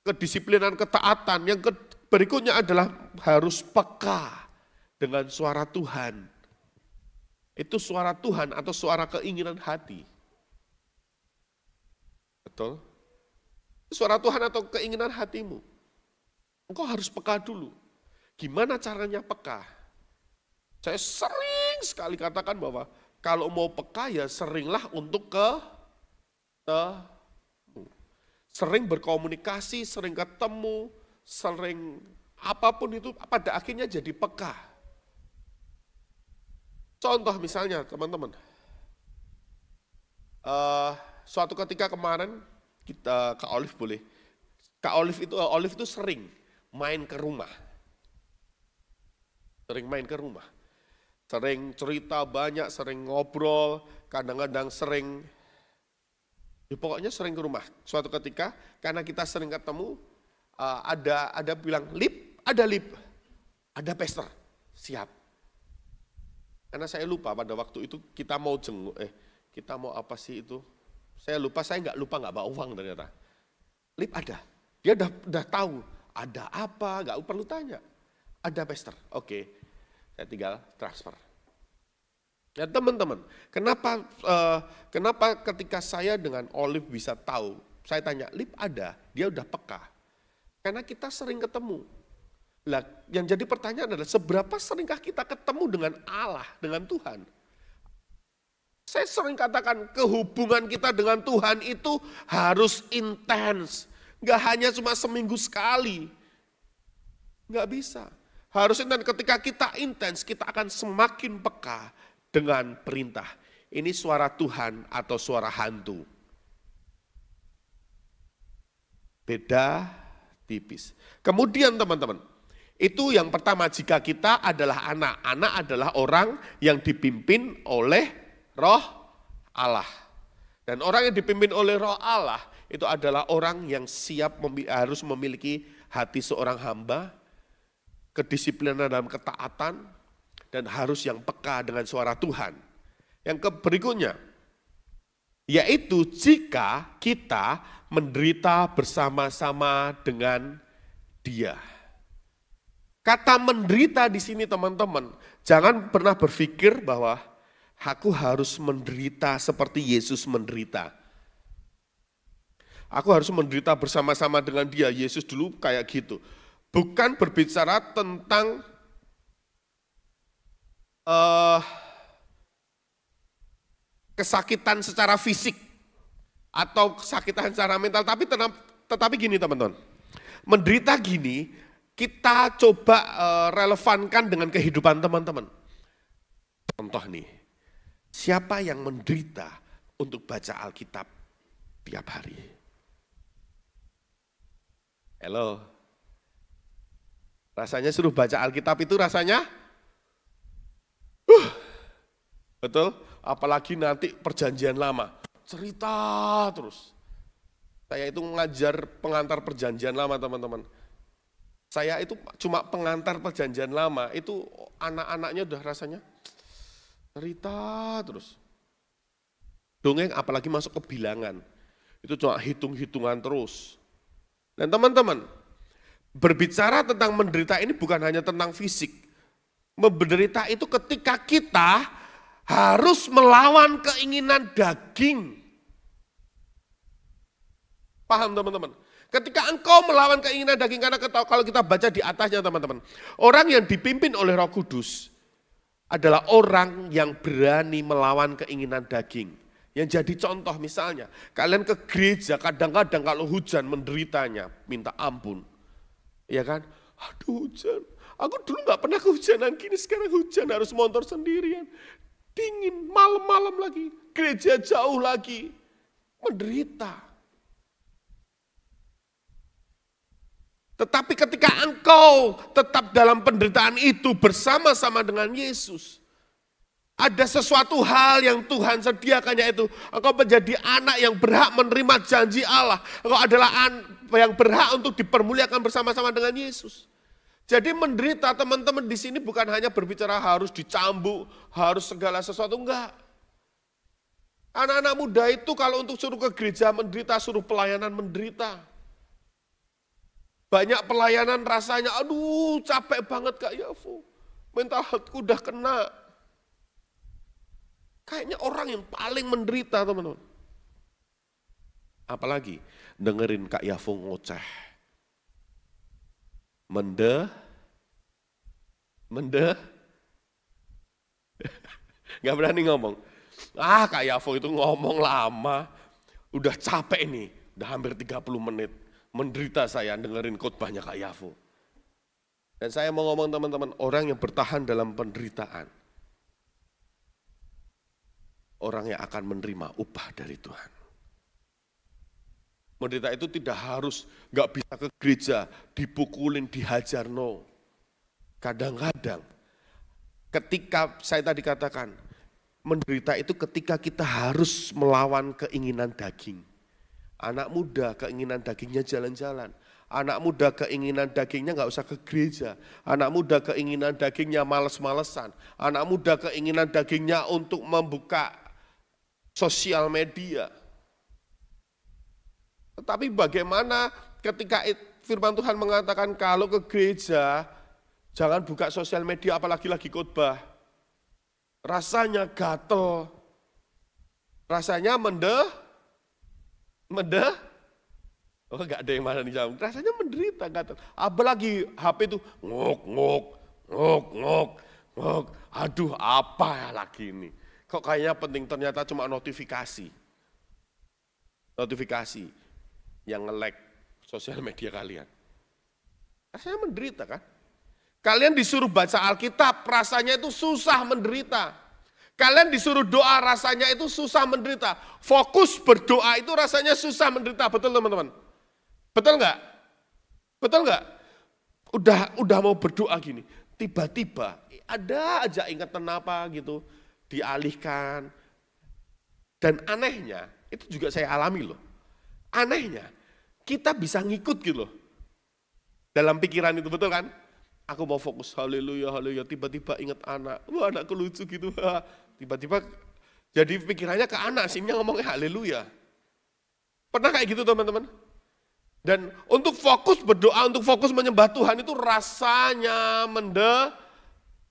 kedisiplinan ketaatan. Yang berikutnya adalah harus peka dengan suara Tuhan. Itu suara Tuhan atau suara keinginan hati. Betul? Suara Tuhan atau keinginan hatimu. Engkau harus peka dulu. Gimana caranya peka? Saya sering sekali katakan bahwa kalau mau peka ya seringlah untuk sering berkomunikasi, sering ketemu, sering apapun itu pada akhirnya jadi peka. Contoh misalnya teman-teman, suatu ketika kemarin kita Kak Olive boleh. Kak Olive itu sering main ke rumah. Sering main ke rumah. Sering cerita banyak, sering ngobrol, kadang-kadang sering, ya pokoknya sering ke rumah. Suatu ketika karena kita sering ketemu, ada bilang, Lip, ada pester, siap. Karena saya lupa pada waktu itu kita mau kita mau apa sih itu? Saya nggak bawa uang ternyata. Lip ada, dia udah tahu ada apa, nggak perlu tanya. Ada pester, oke, saya tinggal transfer. Ya teman-teman, kenapa ketika saya dengan Olive bisa tahu, saya tanya, Lip ada, dia udah peka. Karena kita sering ketemu. Lah, yang jadi pertanyaan adalah seberapa seringkah kita ketemu dengan Allah, dengan Tuhan? Saya sering katakan kehubungan kita dengan Tuhan itu harus intens. Gak hanya cuma seminggu sekali. Gak bisa. Harus intens. Ketika kita intens, kita akan semakin peka dengan perintah. Ini suara Tuhan atau suara hantu. Beda tipis. Kemudian teman-teman, itu yang pertama jika kita adalah anak. Anak adalah orang yang dipimpin oleh Roh Allah. Dan orang yang dipimpin oleh Roh Allah itu adalah orang yang siap harus memiliki hati seorang hamba, kedisiplinan dalam ketaatan, dan harus yang peka dengan suara Tuhan. Yang berikutnya, yaitu jika kita menderita bersama-sama dengan Dia. Kata menderita di sini teman-teman, jangan pernah berpikir bahwa aku harus menderita seperti Yesus menderita. Aku harus menderita bersama-sama dengan Dia. Yesus dulu kayak gitu. Bukan berbicara tentang kesakitan secara fisik atau kesakitan secara mental, tetapi gini teman-teman. Menderita gini, kita coba relevankan dengan kehidupan teman-teman. Contoh nih, siapa yang menderita untuk baca Alkitab tiap hari? Halo, rasanya suruh baca Alkitab itu rasanya, betul? Apalagi nanti perjanjian lama, cerita terus. Saya itu mengajar pengantar perjanjian lama teman-teman. Saya itu cuma pengantar perjanjian lama, itu anak-anaknya udah rasanya cerita terus. Dongeng apalagi masuk ke bilangan, itu cuma hitung-hitungan terus. Dan teman-teman, berbicara tentang menderita ini bukan hanya tentang fisik. Menderita itu ketika kita harus melawan keinginan daging. Paham teman-teman? Ketika engkau melawan keinginan daging, karena kalau kita baca di atasnya teman-teman, orang yang dipimpin oleh Roh Kudus adalah orang yang berani melawan keinginan daging. Yang jadi contoh misalnya, kalian ke gereja kadang-kadang kalau hujan menderitanya, minta ampun. Ya kan? Aduh hujan, aku dulu gak pernah kehujanan gini, sekarang hujan harus motor sendirian. Dingin, malam-malam lagi, gereja jauh lagi, menderita. Tetapi ketika engkau tetap dalam penderitaan itu bersama-sama dengan Yesus, ada sesuatu hal yang Tuhan sediakan, yaitu engkau menjadi anak yang berhak menerima janji Allah. Engkau adalah yang berhak untuk dipermuliakan bersama-sama dengan Yesus. Jadi menderita teman-teman di sini bukan hanya berbicara harus dicambuk, harus segala sesuatu, enggak. Anak-anak muda itu kalau untuk suruh ke gereja menderita, suruh pelayanan menderita. Banyak pelayanan rasanya, aduh capek banget Kak Yafo, mental health-ku udah kena. Kayaknya orang yang paling menderita teman-teman. Apalagi dengerin Kak Yafo ngoceh. Gak berani ngomong. Kak Yafo itu ngomong lama, udah capek nih, udah hampir 30 menit. Menderita saya dengerin khotbahnya Kak Yafo. Dan saya mau ngomong teman-teman, orang yang bertahan dalam penderitaan, orang yang akan menerima upah dari Tuhan. Menderita itu tidak harus, gak bisa ke gereja, dipukulin, dihajar, no. Kadang-kadang, ketika saya tadi katakan, menderita itu ketika kita harus melawan keinginan daging. Anak muda keinginan dagingnya jalan-jalan. Anak muda keinginan dagingnya gak usah ke gereja. Anak muda keinginan dagingnya males-malesan. Anak muda keinginan dagingnya untuk membuka sosial media. Tetapi bagaimana ketika firman Tuhan mengatakan kalau ke gereja jangan buka sosial media apalagi lagi khotbah. Rasanya gatel. Rasanya oh enggak ada yang mana nih jawab. Rasanya menderita, gatel. Apalagi HP itu ngok. Aduh apa ya lagi ini. Kok kayaknya penting, ternyata cuma notifikasi. Notifikasi yang nge-like sosial media kalian. Rasanya menderita kan? Kalian disuruh baca Alkitab, rasanya itu susah menderita. Kalian disuruh doa, rasanya itu susah menderita. Fokus berdoa itu rasanya susah menderita, betul teman-teman? Betul enggak? Betul enggak? Udah mau berdoa gini, tiba-tiba ada aja ingatan apa gitu, dialihkan. Dan anehnya, itu juga saya alami loh. Anehnya, kita bisa ngikut gitu loh. Dalam pikiran itu, betul kan? Aku mau fokus, haleluya, haleluya. Tiba-tiba ingat anak, wah anakku lucu gitu. Tiba-tiba jadi pikirannya ke anak, simnya ngomongnya haleluya. Pernah kayak gitu teman-teman? Dan untuk fokus berdoa, untuk fokus menyembah Tuhan itu rasanya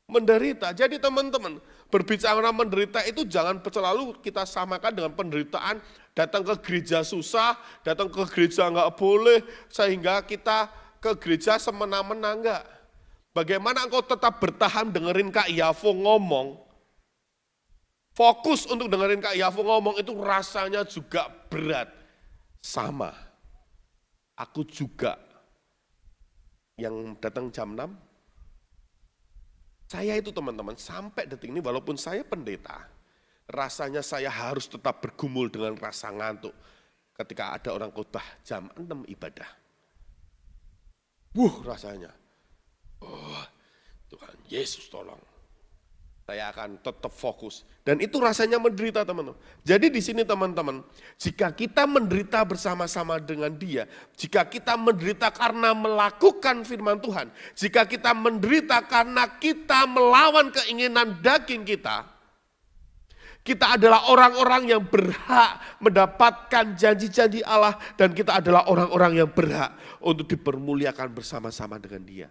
menderita. Jadi teman-teman, berbicara menderita itu jangan selalu kita samakan dengan penderitaan. Datang ke gereja susah, datang ke gereja nggak boleh, sehingga kita ke gereja semena-mena enggak. Bagaimana engkau tetap bertahan dengerin Kak Yavo ngomong, fokus untuk dengerin Kak Yavo ngomong itu rasanya juga berat. Sama, aku juga yang datang jam 6, saya itu teman-teman sampai detik ini walaupun saya pendeta, rasanya saya harus tetap bergumul dengan rasa ngantuk ketika ada orang khotbah jam 6 ibadah. Rasanya. Oh, Tuhan Yesus tolong. Saya akan tetap fokus. Dan itu rasanya menderita teman-teman. Jadi di sini teman-teman, jika kita menderita bersama-sama dengan Dia, jika kita menderita karena melakukan firman Tuhan, jika kita menderita karena kita melawan keinginan daging kita adalah orang-orang yang berhak mendapatkan janji-janji Allah dan kita adalah orang-orang yang berhak untuk dipermuliakan bersama-sama dengan Dia.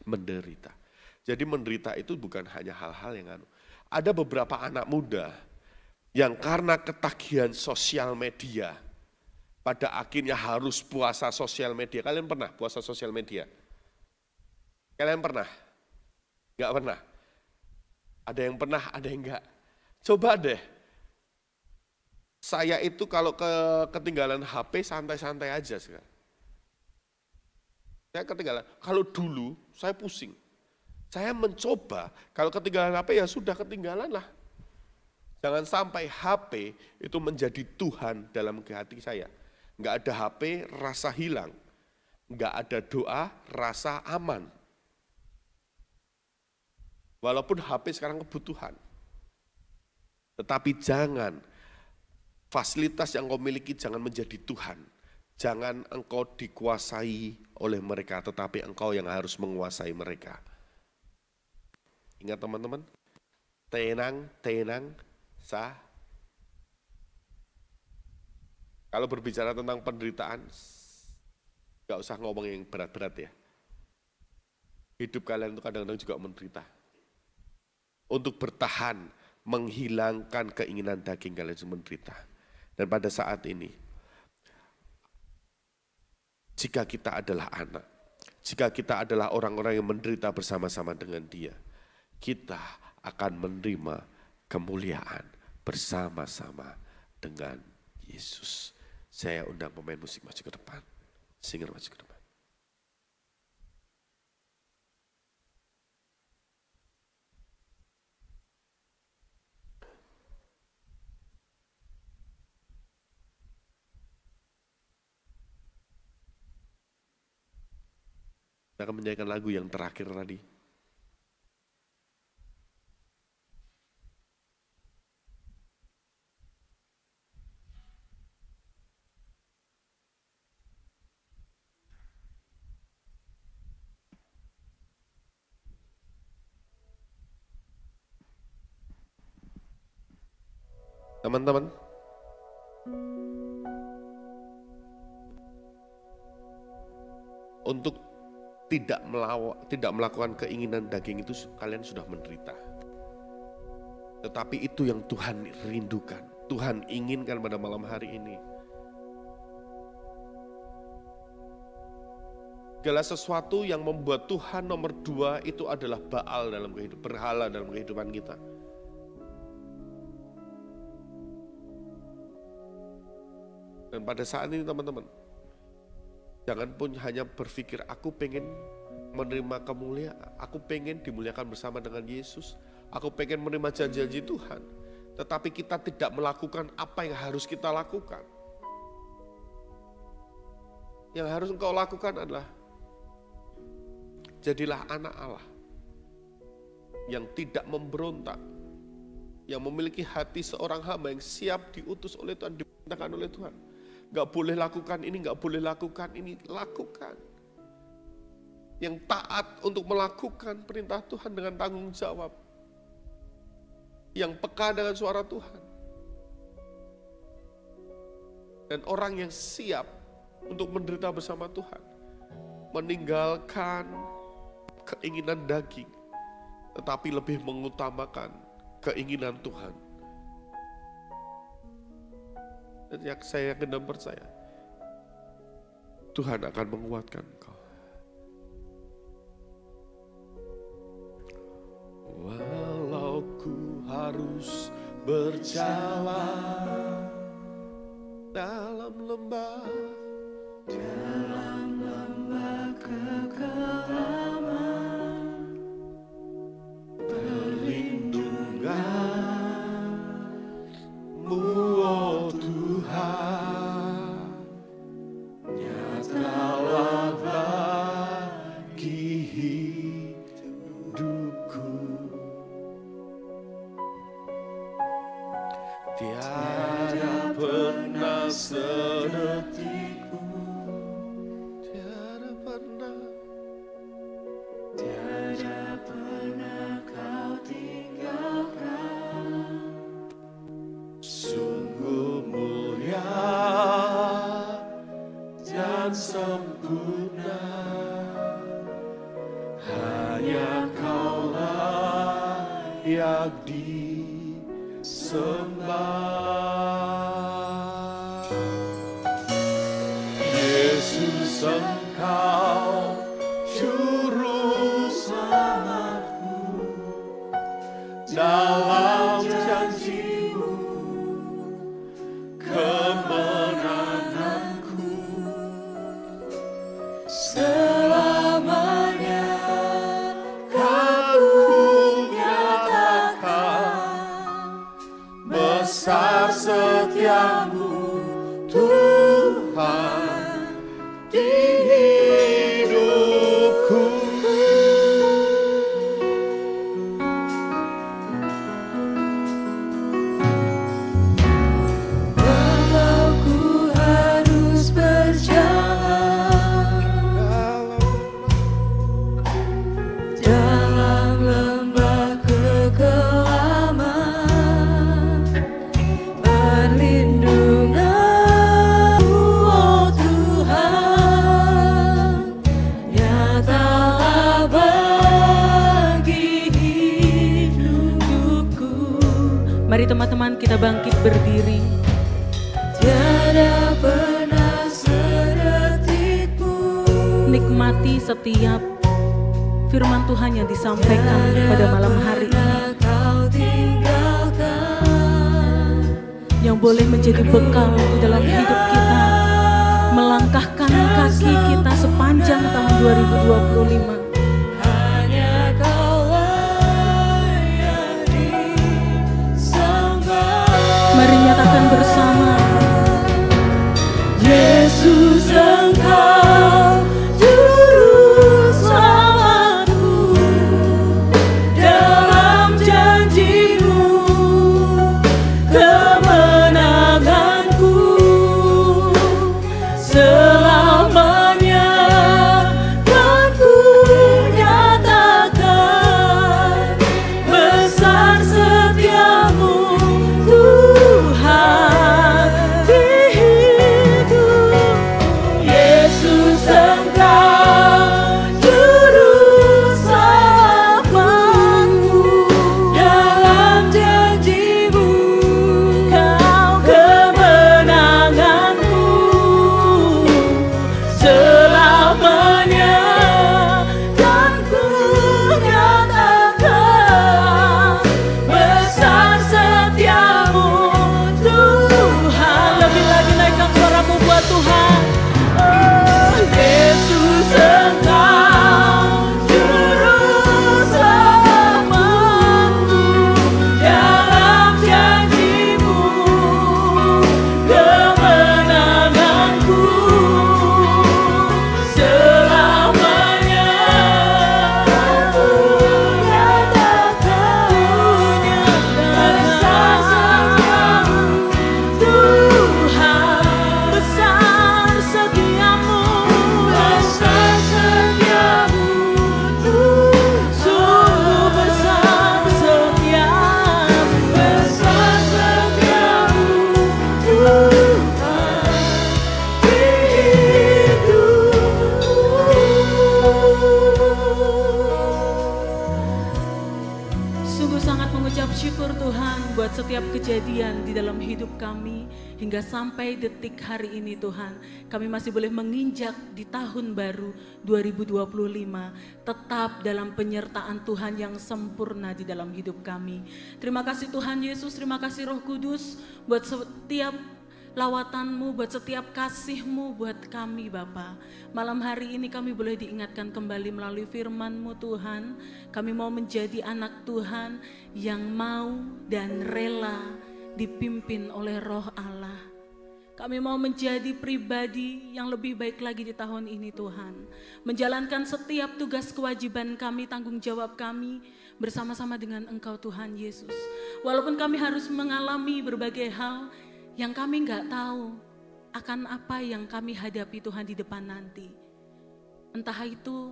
Menderita. Jadi menderita itu bukan hanya hal-hal yang ada beberapa anak muda yang karena ketagihan sosial media pada akhirnya harus puasa sosial media. Kalian pernah puasa sosial media? Kalian pernah? Enggak pernah? Ada yang pernah, ada yang enggak. Coba deh. Saya itu kalau ketinggalan HP santai-santai aja sekarang. Saya ketinggalan. Kalau dulu saya pusing. Saya mencoba, kalau ketinggalan HP ya sudah ketinggalan lah. Jangan sampai HP itu menjadi Tuhan dalam hati saya. Enggak ada HP, rasa hilang. Enggak ada doa, rasa aman. Walaupun HP sekarang kebutuhan. Tetapi jangan, fasilitas yang kau miliki jangan menjadi Tuhan. Jangan engkau dikuasai oleh mereka, tetapi engkau yang harus menguasai mereka. Ingat teman-teman, tenang, Kalau berbicara tentang penderitaan, gak usah ngomong yang berat-berat ya. Hidup kalian itu kadang-kadang juga menderita. Untuk bertahan, menghilangkan keinginan daging kalian itu menderita. Dan pada saat ini, jika kita adalah anak, jika kita adalah orang-orang yang menderita bersama-sama dengan Dia, kita akan menerima kemuliaan bersama-sama dengan Yesus. Saya undang pemain musik maju ke depan, singer maju ke depan. Kita akan menyanyikan lagu yang terakhir tadi. Teman-teman, untuk tidak melakukan keinginan daging itu kalian sudah menderita. Tetapi itu yang Tuhan rindukan, Tuhan inginkan pada malam hari ini. Segala sesuatu yang membuat Tuhan nomor 2 itu adalah Baal dalam kehidupan, berhala dalam kehidupan kita. Dan pada saat ini teman-teman, jangan pun hanya berpikir aku pengen menerima kemuliaan, aku pengen dimuliakan bersama dengan Yesus, aku pengen menerima janji-janji Tuhan. Tetapi kita tidak melakukan apa yang harus kita lakukan. Yang harus engkau lakukan adalah jadilah anak Allah yang tidak memberontak, yang memiliki hati seorang hamba yang siap diutus oleh Tuhan, diperintahkan oleh Tuhan. Gak boleh lakukan ini, gak boleh lakukan ini, lakukan. yang taat untuk melakukan perintah Tuhan dengan tanggung jawab, yang peka dengan suara Tuhan, dan orang yang siap untuk menderita bersama Tuhan, meninggalkan keinginan daging, tetapi lebih mengutamakan keinginan Tuhan. Dan yang saya yakin dan percaya, Tuhan akan menguatkan engkau. Walau ku harus berjalan dalam lembah kekelaman, perlindungan-Mu, oh Tuhan, nyatalah bagi hidupku. Tiada pernah sedetikku, tiada pernah kau tinggalkan. Sungguh mulia dan sempurna, hanya Kaulah yang disembah. Yesus, Engkau juru selamatku, dalam janji-Mu kemenanganku. Selamanya Kau nyatakan besar setia-Mu, Tuhan, di hidupku. Walau ku harus berjalan dalam lembah kekelaman, perlindungan-Mu, oh Tuhan, nyatalah bagi hidupku. Mari teman-teman kita bangkit berdiri. Tiada pernah sedetik pun Nikmati setiap firman Tuhan yang disampaikan pada malam hari ini, Kau tinggalkan. yang boleh menjadi bekal di dalam hidup kita, melangkahkan kaki kita sepanjang tahun 2025. Hanya Kaulah yang disembah. Mari nyatakan bersama, Yesus, Engkau juru selamatku, dalam janji-Mu kemenanganku. Selamanya kan ku sungguh sangat mengucap syukur Tuhan buat setiap kejadian di dalam hidup kami. Hingga sampai detik hari ini Tuhan, kami masih boleh menginjak di tahun baru 2025. Tetap dalam penyertaan Tuhan yang sempurna di dalam hidup kami. Terima kasih Tuhan Yesus, terima kasih Roh Kudus buat setiap lawatan-Mu, buat setiap kasih-Mu buat kami Bapa. Malam hari ini kami boleh diingatkan kembali melalui firman-Mu Tuhan. Kami mau menjadi anak Tuhan yang mau dan rela dipimpin oleh Roh Allah. Kami mau menjadi pribadi yang lebih baik lagi di tahun ini Tuhan. Menjalankan setiap tugas kewajiban kami, tanggung jawab kami bersama-sama dengan Engkau Tuhan Yesus. Walaupun kami harus mengalami berbagai hal yang kami nggak tahu akan apa yang kami hadapi Tuhan di depan nanti. Entah itu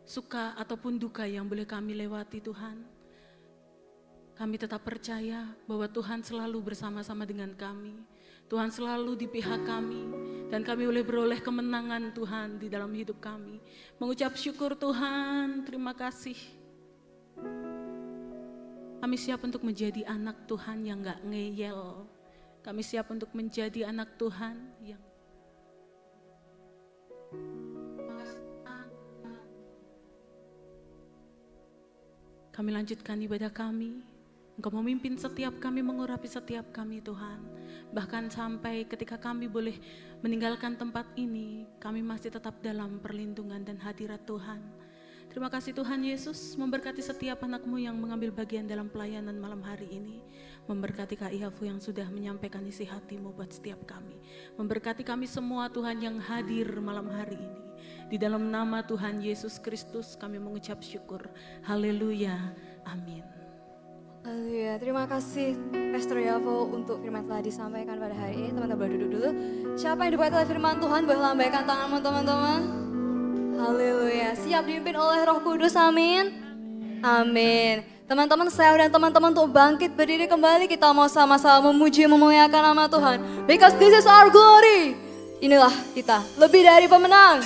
suka ataupun duka yang boleh kami lewati Tuhan. Kami tetap percaya bahwa Tuhan selalu bersama-sama dengan kami. Tuhan selalu di pihak kami. Dan kami boleh beroleh kemenangan Tuhan di dalam hidup kami. Mengucap syukur Tuhan, terima kasih. Kami siap untuk menjadi anak Tuhan yang gak ngeyel. Kami siap untuk menjadi anak Tuhan yang kami lanjutkan ibadah kami. Engkau memimpin setiap kami, mengurapi setiap kami Tuhan. Bahkan sampai ketika kami boleh meninggalkan tempat ini, kami masih tetap dalam perlindungan dan hadirat Tuhan. Terima kasih Tuhan Yesus, memberkati setiap anak-Mu yang mengambil bagian dalam pelayanan malam hari ini. Memberkati Kak Iafu yang sudah menyampaikan isi hati-Mu buat setiap kami. Memberkati kami semua Tuhan yang hadir malam hari ini. Di dalam nama Tuhan Yesus Kristus kami mengucap syukur. Haleluya. Amin. Haleluya. Terima kasih Pastor Yavo untuk firman telah disampaikan pada hari ini. Teman-teman boleh duduk dulu. Siapa yang diberkati oleh firman Tuhan boleh lambaikan tanganmu teman-teman. Haleluya. Siap dipimpin oleh Roh Kudus. Amin. Amin. Teman-teman, saya dan teman-teman untuk bangkit berdiri kembali. Kita mau sama-sama memuji, memuliakan nama Tuhan. Because this is our glory. Inilah kita, lebih dari pemenang.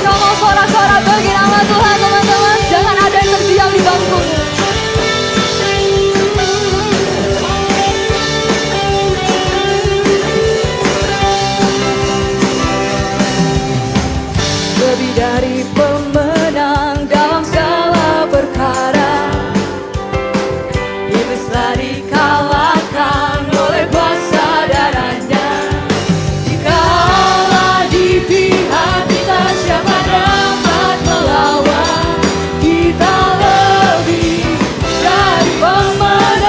Kamu sorak-sorak bagi nama Tuhan teman-teman. Jangan ada yang terdiam di bangku. Lebih dari pemenang dalam segala perkara, iblis telah dikalahkan oleh kuasa darahnya. Jika Allah di pihak kita, siapa dapat melawan? Kita lebih dari pemenang,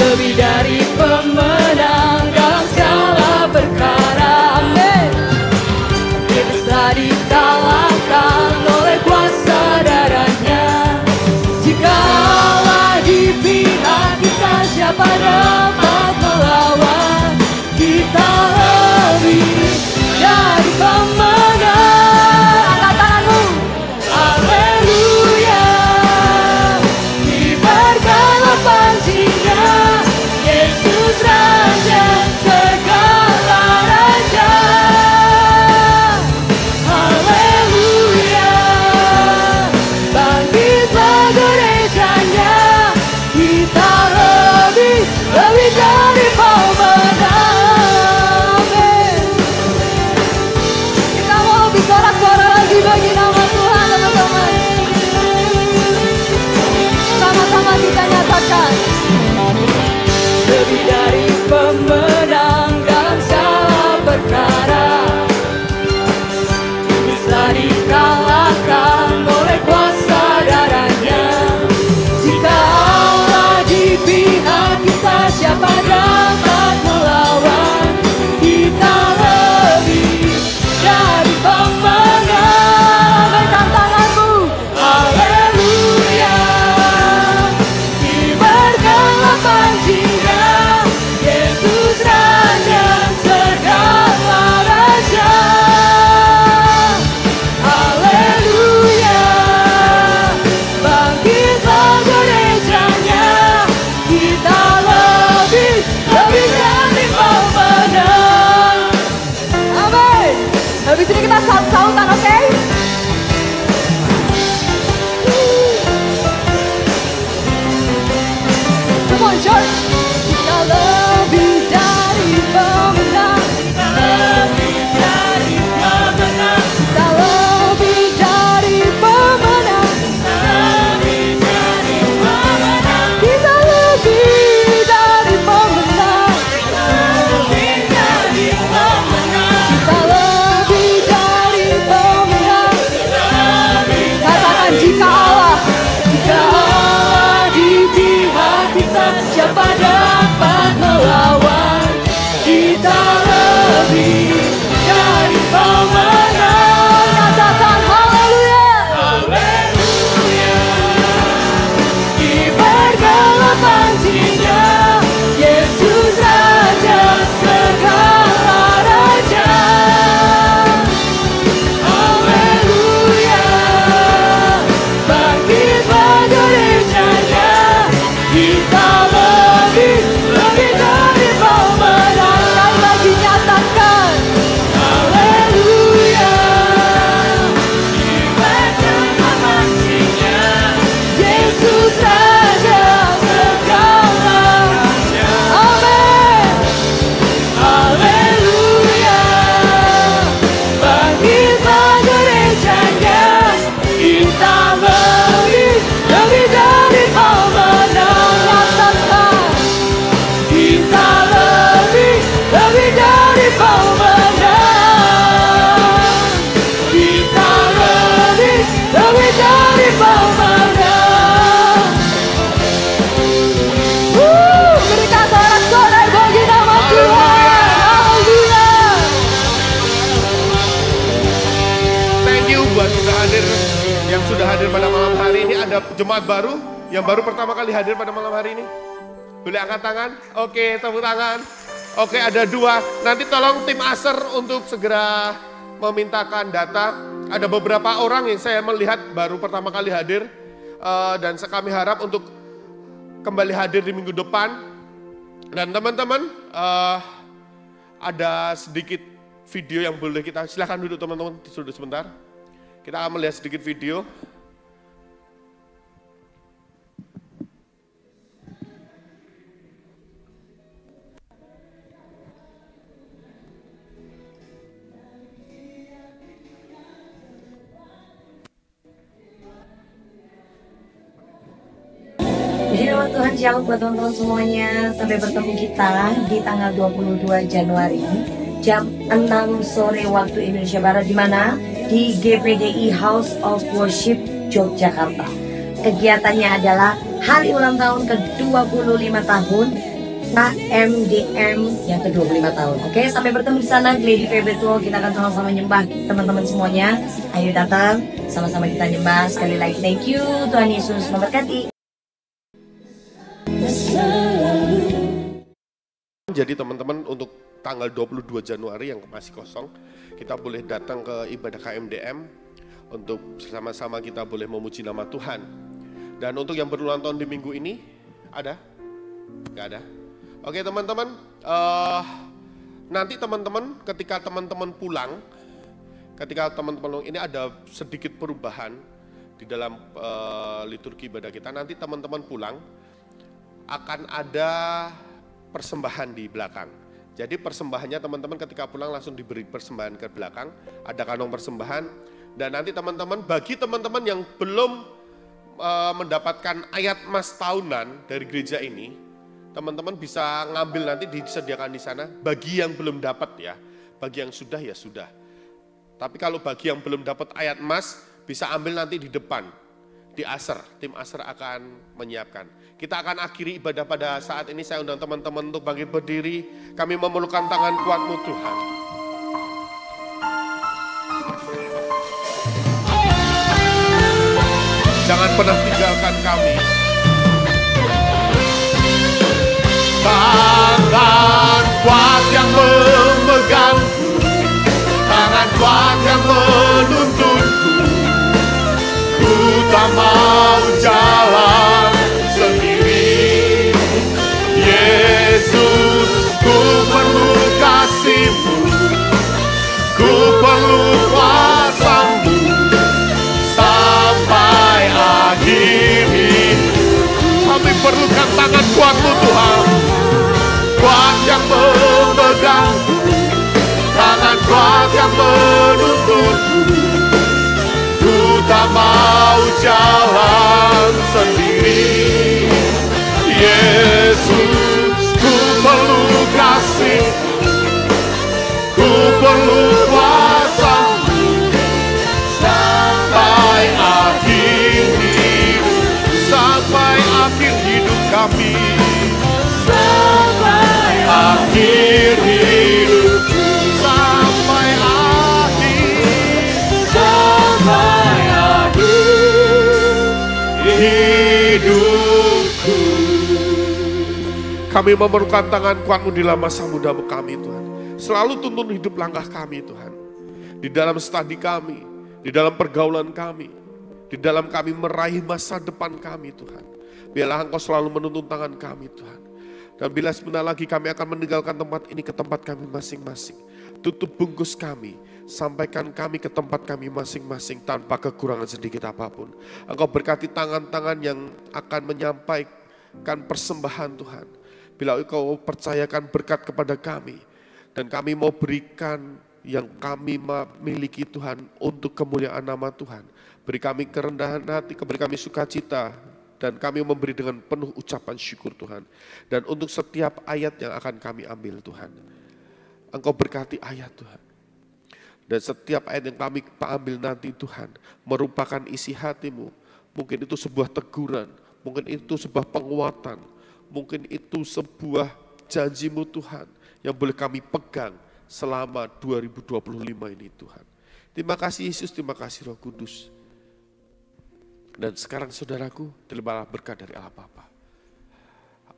lebih dari pemenang dalam segala perkara. Dikalahkan oleh kuasa darahnya. Jika Allah di pihak kita, siapa dapat melawan? Kita lebih dari pemenang. Angkat tanganmu. Haleluya. Kibarkanlah panjinya, Yesus Raja segala raja. Lebih dari pemenang. Kita mau lebih sorak-sorak lagi bagi nama Tuhan teman-teman. Sama-sama kita nyatakan. Lebih dari pemenang dalam segala perkara, bisa dikalahkan oleh kuasa darahnya. Jika Allah di pihak kita, siapa dapat melawan? Kita lebih dari pemenang. Angkat tanganmu. Haleluya. Kibarkanlah panjinya, Kita lebih dari pemenang. Kita lebih dari pemenang. Kita lebih dari pemenang. Kita lebih dari pemenang. Kita lebih dari pemenang. Katakan jika Allah di pihak kita, siapa dapat melawan? Kita lebih dari pemenang. Katakan haleluya. Dibergelapan jiwa Yesus Raja segala raja. Haleluya. Bangkit bergerejanya. Kita lebih dari pemenang. Sekali lagi nyatakan haleluya. Dibergelapan jiwa Yesus Raja segala raja. Amin. Haleluya. Bangkit bergerejanya. Kita lebih dari pemenang. Nyatakan kita lebih dari pemenang. Kita lebih dari pemenang. Berikan sorak-sorai bagi nama Tuhan. Haleluya. Thank you buat yang sudah hadir pada malam hari ini. Ada jemaat baru yang baru pertama kali hadir pada malam hari ini. Boleh angkat tangan? Oke, tepuk tangan. Oke, ada 2. Nanti tolong tim Aser untuk segera memintakan data. Ada beberapa orang yang saya melihat baru pertama kali hadir. Dan kami harap untuk kembali hadir di minggu depan. Dan teman-teman, ada sedikit video yang boleh kita, silahkan duduk teman-teman, duduk sebentar. Kita akan melihat sedikit video. Jadi nama Tuhan jauh buat teman-teman semuanya. Sampai bertemu kita di tanggal 22 Januari jam 6 sore waktu Indonesia Barat. Di mana? Di GPDI House of Worship Yogyakarta. Kegiatannya adalah hari ulang tahun ke-25 tahun KMDM yang ke-25 tahun. Oke, sampai bertemu di sana. Glady Febetul, kita akan sama-sama nyembah teman-teman semuanya. Ayo datang, sama-sama kita nyembah. Sekali lagi thank you, Tuhan Yesus memberkati. Jadi teman-teman untuk tanggal 22 Januari yang masih kosong, kita boleh datang ke ibadah KMDM untuk bersama-sama kita boleh memuji nama Tuhan. Dan untuk yang berulang tahun di minggu ini, ada? Gak ada? Oke teman-teman, nanti teman-teman ketika teman-teman pulang, ini ada sedikit perubahan di dalam liturgi ibadah kita. Nanti teman-teman pulang akan ada persembahan di belakang. Jadi persembahannya teman-teman ketika pulang langsung diberi persembahan ke belakang, ada kantong persembahan. Dan nanti teman-teman, bagi teman-teman yang belum mendapatkan ayat mas tahunan dari gereja ini, teman-teman bisa ngambil nanti disediakan di sana. Bagi yang belum dapat ya, bagi yang sudah ya sudah. Tapi kalau bagi yang belum dapat ayat mas, bisa ambil nanti di depan, di Aser, tim Aser akan menyiapkan. Kita akan akhiri ibadah pada saat ini. Saya undang teman-teman untuk bangkit berdiri. Kami memerlukan tangan kuat-Mu Tuhan. Jangan pernah tinggalkan kami. Tangan kuat yang memegangku, tangan kuat yang menuntunku. Ku tak mau jalan sendiri. Yesus, ku perlu kasih-Mu, ku perlu kuasa-Mu sampai akhir hidup. Kami perlukan tangan kuat-Mu Tuhan, kuat yang memegang, tangan kuat yang menuntun. Ku tak mau jalan sendiri, Yesus, ku perlu kasih, ku perlu kuasa sampai akhir hidup, sampai akhir hidup kami, sampai akhir hidup, sampai akhir hidupku. Kami memerlukan tangan kuat-Mu di dalam masa muda kami, Tuhan. Selalu tuntun hidup langkah kami, Tuhan. Di dalam studi kami, di dalam pergaulan kami, di dalam kami meraih masa depan kami, Tuhan. Biarlah Engkau selalu menuntun tangan kami, Tuhan. Dan bila sebentar lagi kami akan meninggalkan tempat ini ke tempat kami masing-masing. Tutup bungkus kami, sampaikan kami ke tempat kami masing-masing tanpa kekurangan sedikit apapun. Engkau berkati tangan-tangan yang akan menyampaikan persembahan, Tuhan. Bila Engkau percayakan berkat kepada kami, dan kami mau berikan yang kami miliki, Tuhan, untuk kemuliaan nama Tuhan. Beri kami kerendahan hati, beri kami sukacita, dan kami memberi dengan penuh ucapan syukur, Tuhan. Dan untuk setiap ayat yang akan kami ambil, Tuhan, Engkau berkati ayat, Tuhan. Dan setiap ayat yang kami ambil nanti, Tuhan, merupakan isi hati-Mu. Mungkin itu sebuah teguran, mungkin itu sebuah penguatan, mungkin itu sebuah janji-Mu, Tuhan, yang boleh kami pegang selama 2025 ini, Tuhan. Terima kasih Yesus, terima kasih Roh Kudus. Dan sekarang saudaraku, terimalah berkat dari Allah Bapa.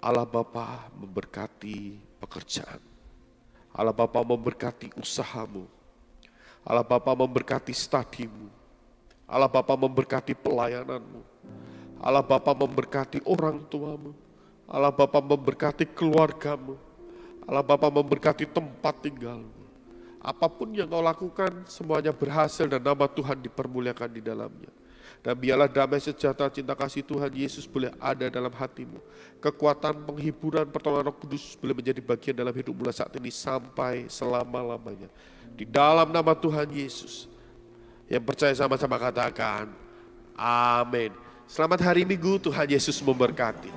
Allah Bapa memberkati pekerjaan. Allah Bapa memberkati usahamu. Allah Bapa memberkati studimu. Allah Bapa memberkati pelayananmu. Allah Bapa memberkati orang tuamu. Allah Bapa memberkati keluargamu. Allah Bapa memberkati tempat tinggalmu. Apapun yang kau lakukan, semuanya berhasil dan nama Tuhan dipermuliakan di dalamnya. Dan biarlah damai sejahtera cinta kasih Tuhan Yesus boleh ada dalam hatimu. Kekuatan penghiburan pertolongan Roh Kudus boleh menjadi bagian dalam hidup mulai saat ini sampai selama-lamanya. Di dalam nama Tuhan Yesus. Yang percaya sama-sama katakan, amin. Selamat hari Minggu, Tuhan Yesus memberkati.